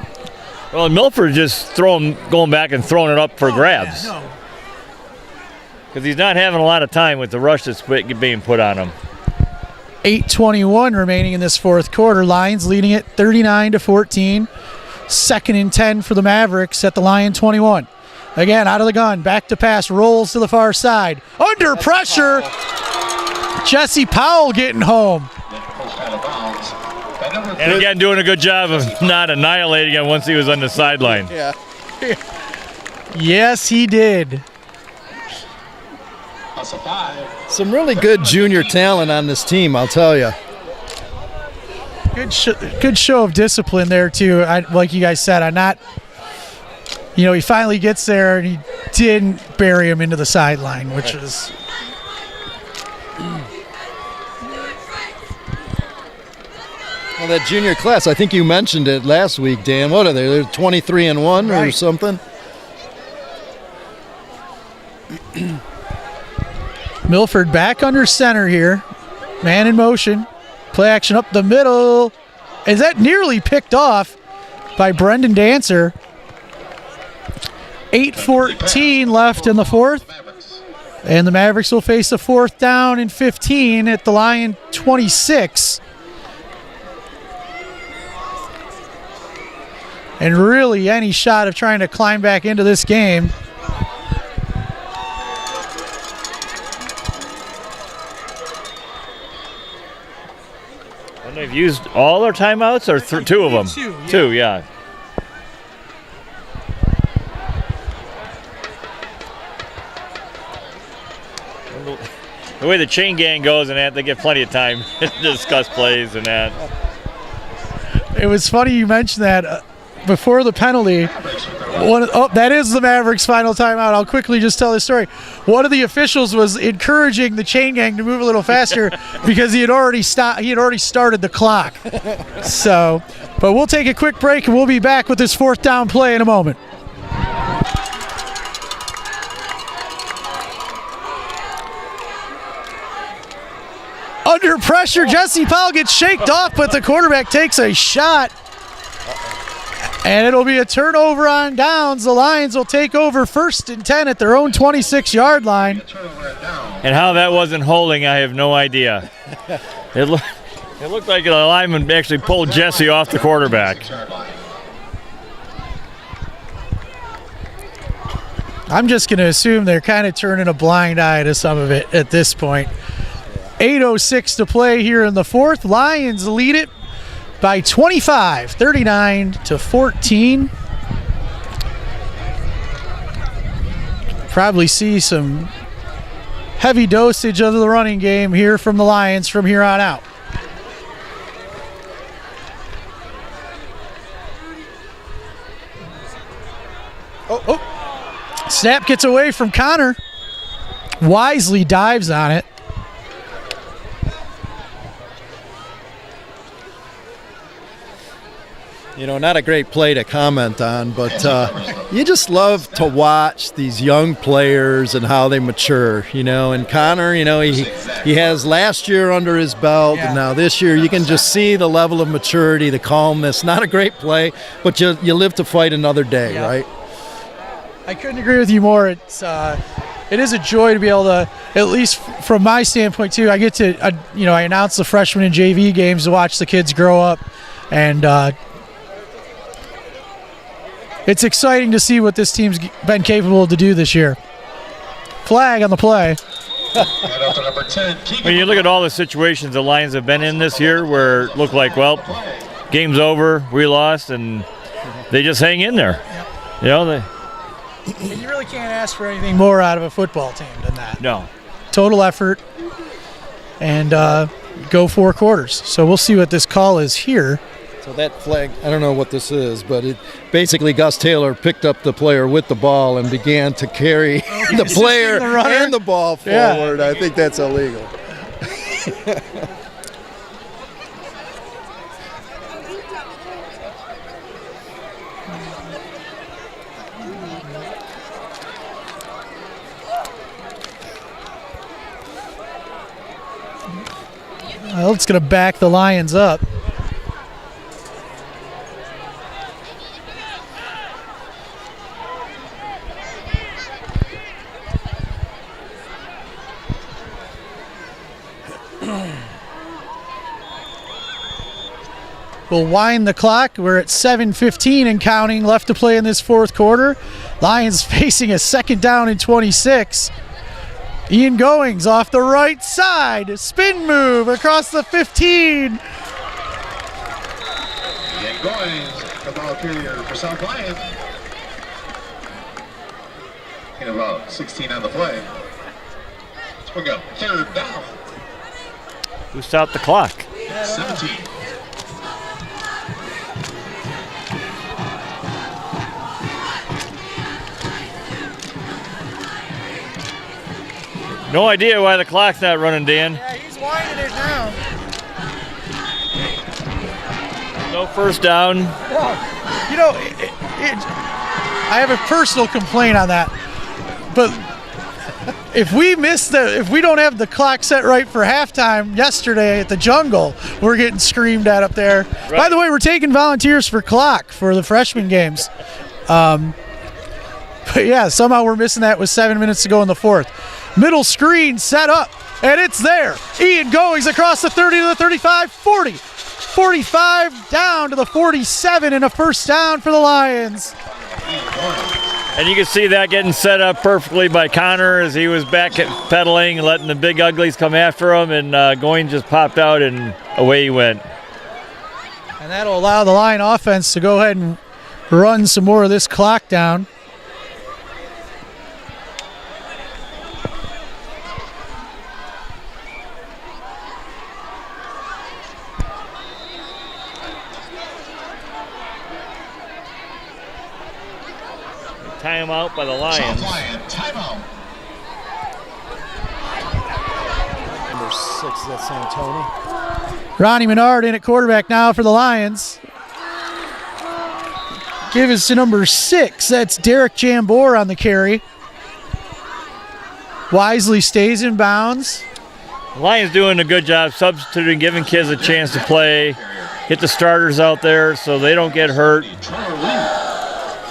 Well, Milford just going back and throwing it up for grabs. Yeah, no. Because he's not having a lot of time with the rush that's being put on him. 8:21 remaining in this 4th quarter. Lions leading it 39-14. 2nd and 10 for the Mavericks at the Lion 21. Again, out of the gun, back to pass, rolls to the far side. Under pressure, Jesse Powell getting home. And again, doing a good job of not annihilating him once he was on the sideline. Yeah. Yes, he did. Plus a 5. Some really good junior talent on this team, I'll tell you. Good show of discipline there, too. Like you guys said, he finally gets there and he didn't bury him into the sideline, which is... Well, that junior class, I think you mentioned it last week, Dan. What are they? They're 23-1 or something? Milford back under center here. Man in motion. Play action up the middle. Is that nearly picked off by Brendan Dancer? 8:14 left in the fourth. And the Mavericks will face a 4th down and 15 at the Lion 26. And really any shot of trying to climb back into this game. And they've used all their timeouts or two of them? Two, yeah. The way the chain gang goes and that, they get plenty of time to discuss plays and that. It was funny you mentioned that. Before the penalty, that is the Mavericks' final timeout. I'll quickly just tell this story. One of the officials was encouraging the chain gang to move a little faster because he had already started the clock. So, but we'll take a quick break and we'll be back with this 4th down play in a moment. Under pressure, Jesse Powell gets shaked off, but the quarterback takes a shot. And it'll be a turnover on downs. The Lions will take over 1st and 10 at their own 26-yard line. And how that wasn't holding, I have no idea. It looked like the lineman actually pulled Jesse off the quarterback. I'm just going to assume they're kind of turning a blind eye to some of it at this point. 8:06 to play here in the 4th. Lions lead it by 25, 39-14. Probably see some heavy dosage of the running game here from the Lions from here on out. Snap gets away from Connor. Wisely dives on it. Not a great play to comment on, but you just love to watch these young players and how they mature, And Connor, he has last year under his belt, and now this year you can just see the level of maturity, the calmness. Not a great play, but you live to fight another day, right? I couldn't agree with you more. It is a joy to be able to, at least from my standpoint too, I get to, I announce the freshman and JV games to watch the kids grow up, and it's exciting to see what this team's been capable to do this year. Flag on the play. When you look at all the situations the Lions have been in this year where it looked like, well, game's over, we lost, and they just hang in there. You really can't ask for anything more out of a football team than that. No. Total effort and go 4 quarters. So we'll see what this call is here. So that flag, I don't know what this is, but it basically Gus Taylor picked up the player with the ball and began to carry the player and the ball forward. Yeah. I think that's illegal. Well, it's going to back the Lions up. We'll wind the clock. We're at 7:15 and counting left to play in this 4th quarter. Lions facing a 2nd down and 26. Ian Goings off the right side. Spin move across the 15. ball carrier for South Lyon. And about 16 on the play. We got third down. Who stopped the clock? 17. No idea why the clock's not running, Dan. Yeah, he's winding it down. No first down. Well, you know, I have a personal complaint on that. But if we don't have the clock set right for halftime yesterday at the Jungle, we're getting screamed at up there. Right. By the way, we're taking volunteers for clock for the freshman games. But yeah, somehow we're missing that with 7 minutes to go in the fourth. Middle screen set up, and it's there. Ian Goings across the 30 to the 35, 40, 45 down to the 47, and a first down for the Lions. And you can see that getting set up perfectly by Connor as he was back pedaling, letting the big uglies come after him, and Goings just popped out and away he went. And that'll allow the Lion offense to go ahead and run some more of this clock down. Timeout by the Lions. South Lyon, timeout. Number 6, that's Santoni. Ronnie Menard in at quarterback now for the Lions. Give us to number 6. That's Derek Jambor on the carry. Wisely stays in bounds. The Lions doing a good job substituting, giving kids a chance to play, get the starters out there so they don't get hurt.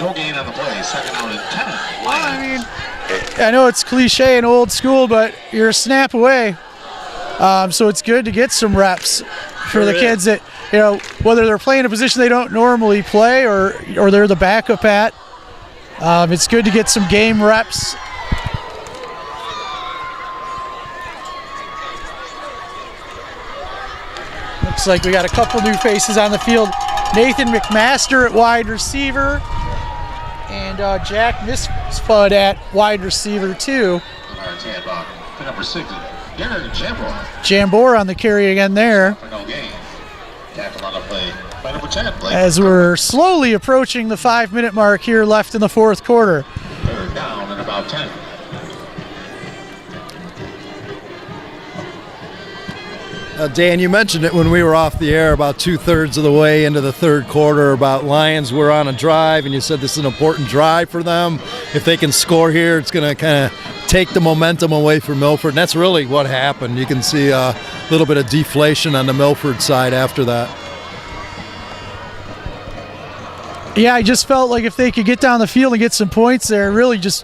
No gain on the play, second down and 10. Well, I mean, I know it's cliche and old school, but you're a snap away. So it's good to get some reps for the kids that, you know, whether they're playing a position they don't normally play or they're the backup at. It's good to get some game reps. Looks like we got a couple new faces on the field. Nathan McMaster at wide receiver. And Jack Misfud at wide receiver, too. Number 6, Derek Jambor. Jambor on the carry again there. For no gain. Tackle on the play by number 10. As we're slowly approaching the 5-minute mark here left in the fourth quarter. Third down and about 10. Dan, you mentioned it when we were off the air about 2/3 of the way into the third quarter about Lions were on a drive, and you said this is an important drive for them. If they can score here, it's going to kind of take the momentum away from Milford, and that's really what happened. You can see a little bit of deflation on the Milford side after that. Yeah, I just felt like if they could get down the field and get some points there, really just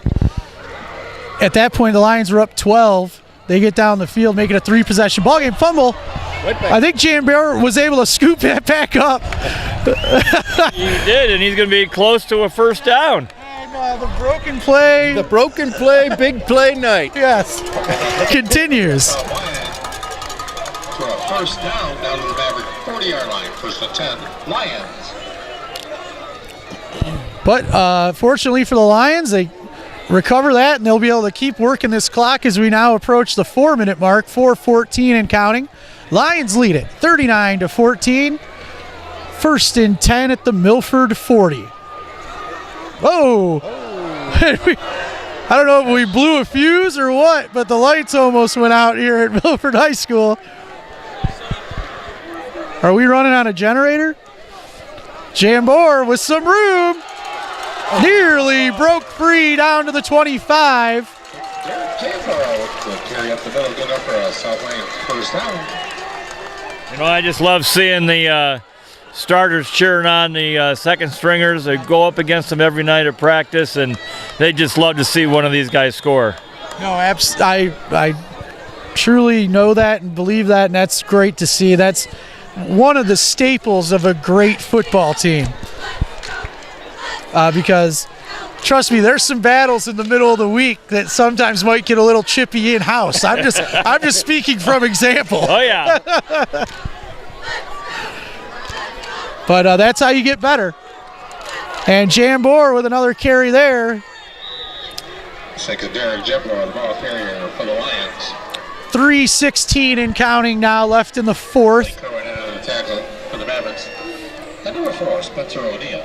at that point the Lions were up 12. They get down the field, making a 3-possession ball game. Fumble. I think Jambor was able to scoop that back up. He did, and he's going to be close to a first down. And the broken play. The broken play, big play night. Yes, continues. For a first down to the Mavericks 40-yard line. First and 10, Lions. But fortunately for the Lions, they recover that, and they'll be able to keep working this clock as we now approach the 4-minute mark, 4:14 and counting. Lions lead it 39-14. First and 10 at the Milford 40. Whoa! I don't know if we blew a fuse or what, but the lights almost went out here at Milford High School. Are we running on a generator? Jambor with some room. Nearly broke free down to the 25. Carry up the middle, good up for a South Lyon first down. You know, I just love seeing the starters cheering on the second stringers. They go up against them every night at practice, and they just love to see one of these guys score. No, I truly know that and believe that, and that's great to see. That's one of the staples of a great football team. Because, trust me, there's some battles in the middle of the week that sometimes might get a little chippy in-house. I'm just speaking from example. Oh, yeah. But that's how you get better. And Jambor with another carry there. Second, Derek Jebler, the ball carrier for the Lions. 3:16 and counting now left in the fourth. Going out of the tackle for the Mavericks. And number 4, Spencer O'Neill.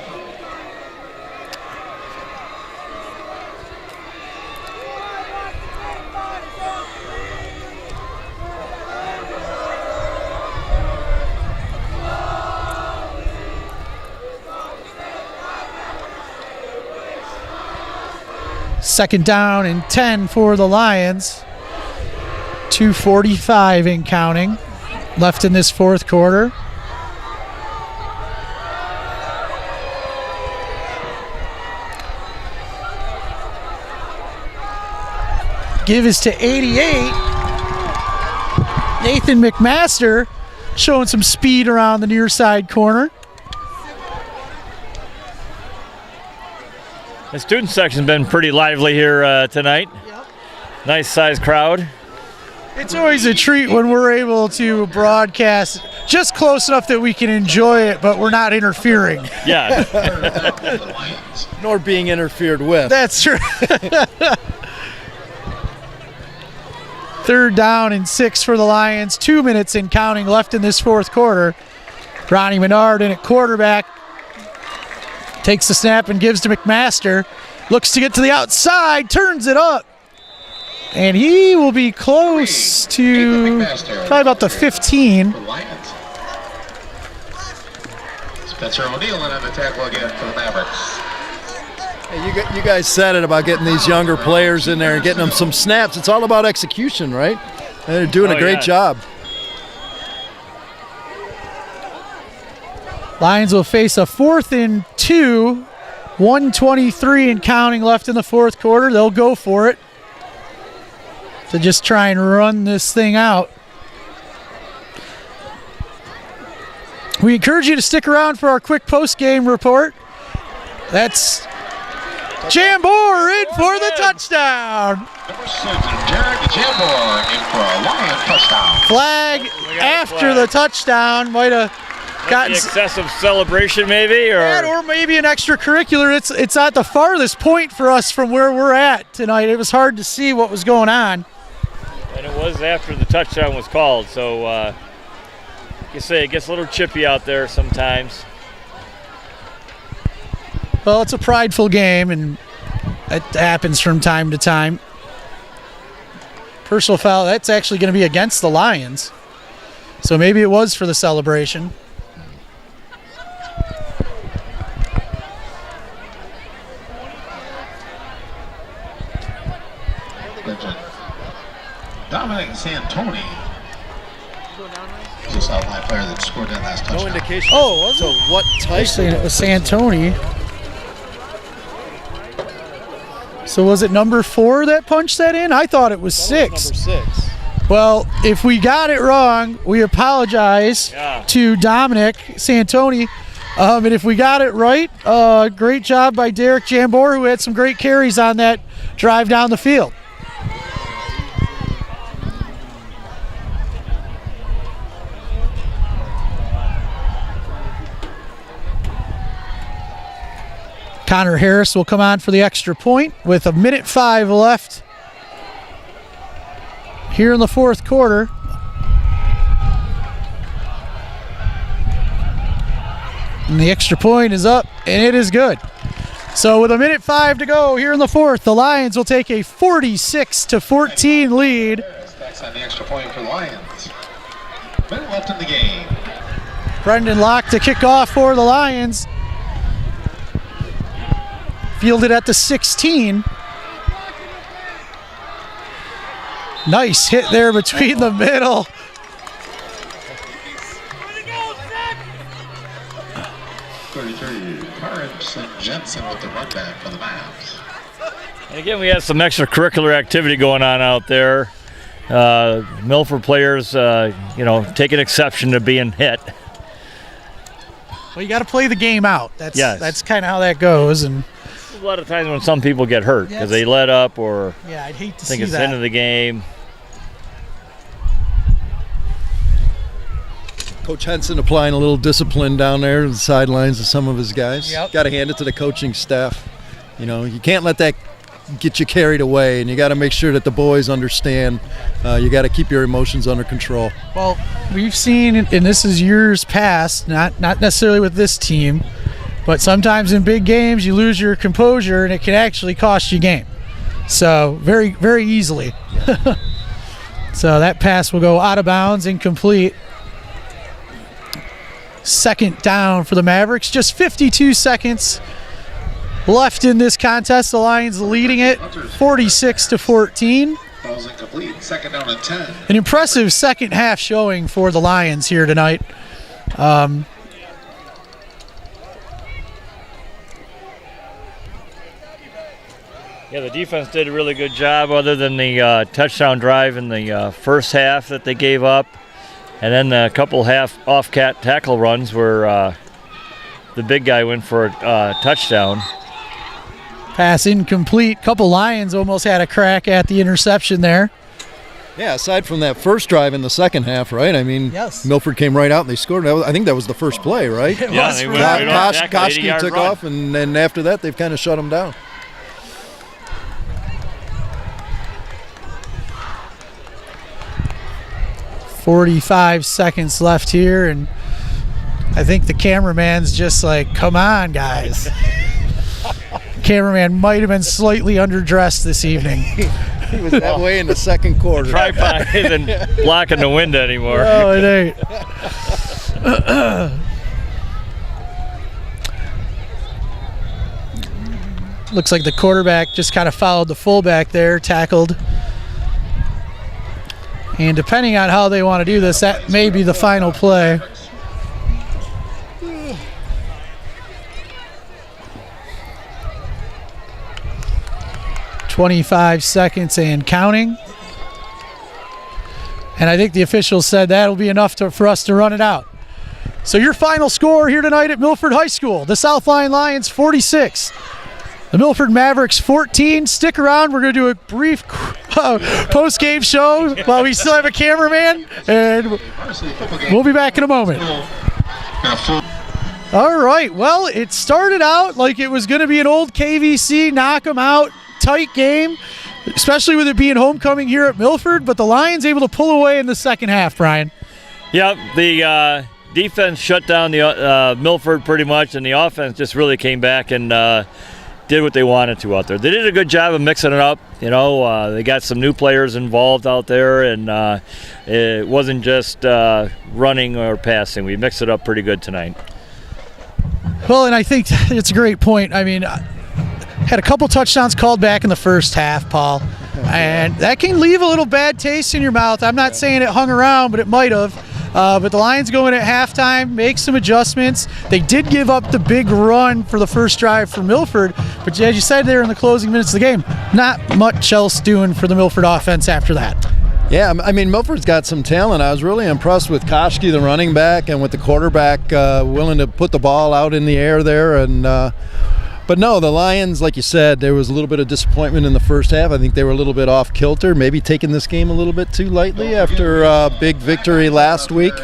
Second down and 10 for the Lions. 2:45 and counting left in this fourth quarter. Give is to 88. Nathan McMaster showing some speed around the near side corner. The student section's been pretty lively here tonight. Yep. Nice sized crowd. It's always a treat when we're able to broadcast just close enough that we can enjoy it, but we're not interfering. Yeah. Nor being interfered with. That's true. Third down and 6 for the Lions. 2 minutes and counting left in this fourth quarter. Ronnie Menard in at quarterback. Takes the snap and gives to McMaster. Looks to get to the outside, turns it up. And he will be close to probably about the 15. Spencer O'Neill on the tackle again for the Mavericks. Hey, you guys said it about getting these younger players in there and getting them some snaps. It's all about execution, right? And they're doing a great job. Lions will face a 4th and 2, 1:23 and counting left in the fourth quarter. They'll go for it to just try and run this thing out. We encourage you to stick around for our quick post-game report. That's Jambor in for the touchdown. Number 7, Derek Jebler in for a Lion touchdown. Flag after the touchdown. Might have gotten excessive celebration maybe, or maybe an extracurricular. It's at the farthest point for us from where we're at tonight. It was hard to see what was going on. And it was after the touchdown was called, so you say it gets a little chippy out there sometimes. Well, it's a prideful game, and it happens from time to time. Personal foul, that's actually going to be against the Lions. So maybe it was for the celebration. Dominic Santoni. He's a South Lyon player that scored that last touchdown. No indication. Oh, was so it? what type? They're saying it was Santoni. So was it number 4 that punched that in? I thought it was 6. Number 6. Well, if we got it wrong, we apologize to Dominic Santoni. And if we got it right, great job by Derek Jambor, who had some great carries on that drive down the field. Connor Harris will come on for the extra point with 1:05 left here in the fourth quarter. And the extra point is up, and it is good. So with 1:05 to go here in the fourth, the Lions will take a 46-14 lead. That's on the extra point for the Lions. Minute left in the game. Brendan Locke to kick off for the Lions. Fielded at the 16. Nice hit there between the middle. Carson Jensen with the run back for the Mavs. And again, we had some extracurricular activity going on out there. Milford players, taking exception to being hit. Well, you got to play the game out. That's kind of how that goes. And a lot of times when some people get hurt because they let up or I'd hate to think see it's the end of the game. Coach Henson applying a little discipline down there to the sidelines of some of his guys. Yep. Got to hand it to the coaching staff. You know, you can't let that get you carried away, and you got to make sure that the boys understand you got to keep your emotions under control. Well, we've seen, and this is years past, not necessarily with this team, but sometimes in big games you lose your composure and it can actually cost you a game. So very, very easily. So that pass will go out of bounds, incomplete. Second down for the Mavericks. Just 52 seconds left in this contest. The Lions leading it 46-14. Ball's incomplete. Second down and 10. An impressive second half showing for the Lions here tonight. Yeah, the defense did a really good job other than the touchdown drive in the first half that they gave up. And then a couple half off-cat tackle runs where the big guy went for a touchdown. Pass incomplete. Couple Lions almost had a crack at the interception there. Yeah, aside from that first drive in the second half, right? I mean, Yes. Milford came right out and they scored. I think that was the first play, right? Yeah, they went right off tackle, 80-yard Koski took run. off, and then after that, they've kind of shut him down. .45 seconds left here, and I think the cameraman's just like, come on, guys. Cameraman might have been slightly underdressed this evening. He was that way in the second quarter. Tripod isn't blocking the wind anymore. Oh, it ain't. Looks like the quarterback just kind of followed the fullback there, tackled. And depending on how they want to do this, that may be the final play. .25 seconds and counting. And I think the officials said that'll be enough for us to run it out. So your final score here tonight at Milford High School, the South Lyon Lions 46. The Milford Mavericks 14. Stick around. We're going to do a brief post-game show while we still have a cameraman, and we'll be back in a moment. All right. Well, it started out like it was going to be an old KVC knock 'em out tight game, especially with it being homecoming here at Milford, but the Lions able to pull away in the second half, Brian. Yep, the defense shut down the Milford pretty much, and the offense just really came back and did what they wanted to out there. They did a good job of mixing it up. You know, they got some new players involved out there, and it wasn't just running or passing. We mixed it up pretty good tonight. Well, and I think it's a great point. I mean, had a couple touchdowns called back in the first half, Paul, and that can leave a little bad taste in your mouth. I'm not saying it hung around, but it might have. But the Lions go in at halftime, make some adjustments. They did give up the big run for the first drive for Milford, but as you said there in the closing minutes of the game, not much else doing for the Milford offense after that. Yeah, I mean, Milford's got some talent. I was really impressed with Koski, the running back, and with the quarterback willing to put the ball out in the air there. And but no, the Lions, like you said, there was a little bit of disappointment in the first half. I think they were a little bit off kilter, maybe taking this game a little bit too lightly after a big victory last week.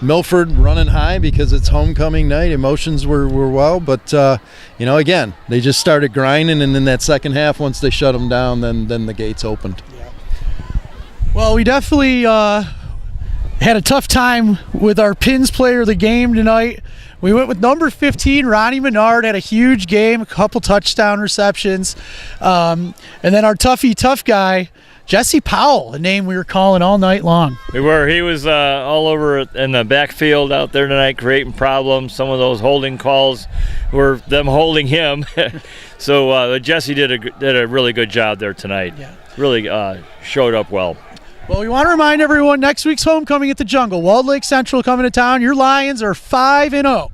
Milford running high because it's homecoming night. Emotions were well, but you know, again, they just started grinding, and in that second half, once they shut them down, then the gates opened. Well, we definitely had a tough time with our Pins player of the game tonight. We went with number 15, Ronnie Menard, had a huge game, a couple touchdown receptions. And then our tough guy, Jesse Powell, a name we were calling all night long. We were. He was all over in the backfield out there tonight, creating problems. Some of those holding calls were them holding him. So Jesse did a really good job there tonight. Yeah. Really showed up well. Well, we want to remind everyone, next week's homecoming at the Jungle. Walled Lake Central coming to town. Your Lions are 5-0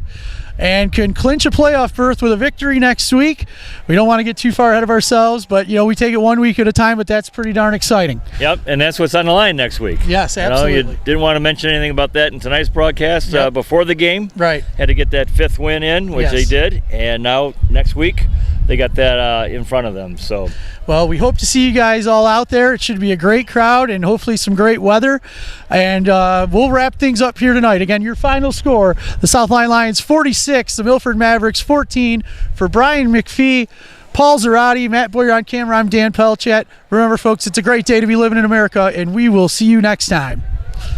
and can clinch a playoff berth with a victory next week. We don't want to get too far ahead of ourselves, but, you know, we take it 1 week at a time, but that's pretty darn exciting. Yep, and that's what's on the line next week. Yes, absolutely. You know, you didn't want to mention anything about that in tonight's broadcast before the game. Right. Had to get that fifth win in, which they did, and now next week that in front of them. So, well, we hope to see you guys all out there. It should be a great crowd and hopefully some great weather. And we'll wrap things up here tonight. Again, your final score: the South Lyon Lions 46, the Milford Mavericks 14. For Brian McPhee, Paul Zarati, Matt Boyer on camera, I'm Dan Pelchat. Remember, folks, it's a great day to be living in America, and we will see you next time.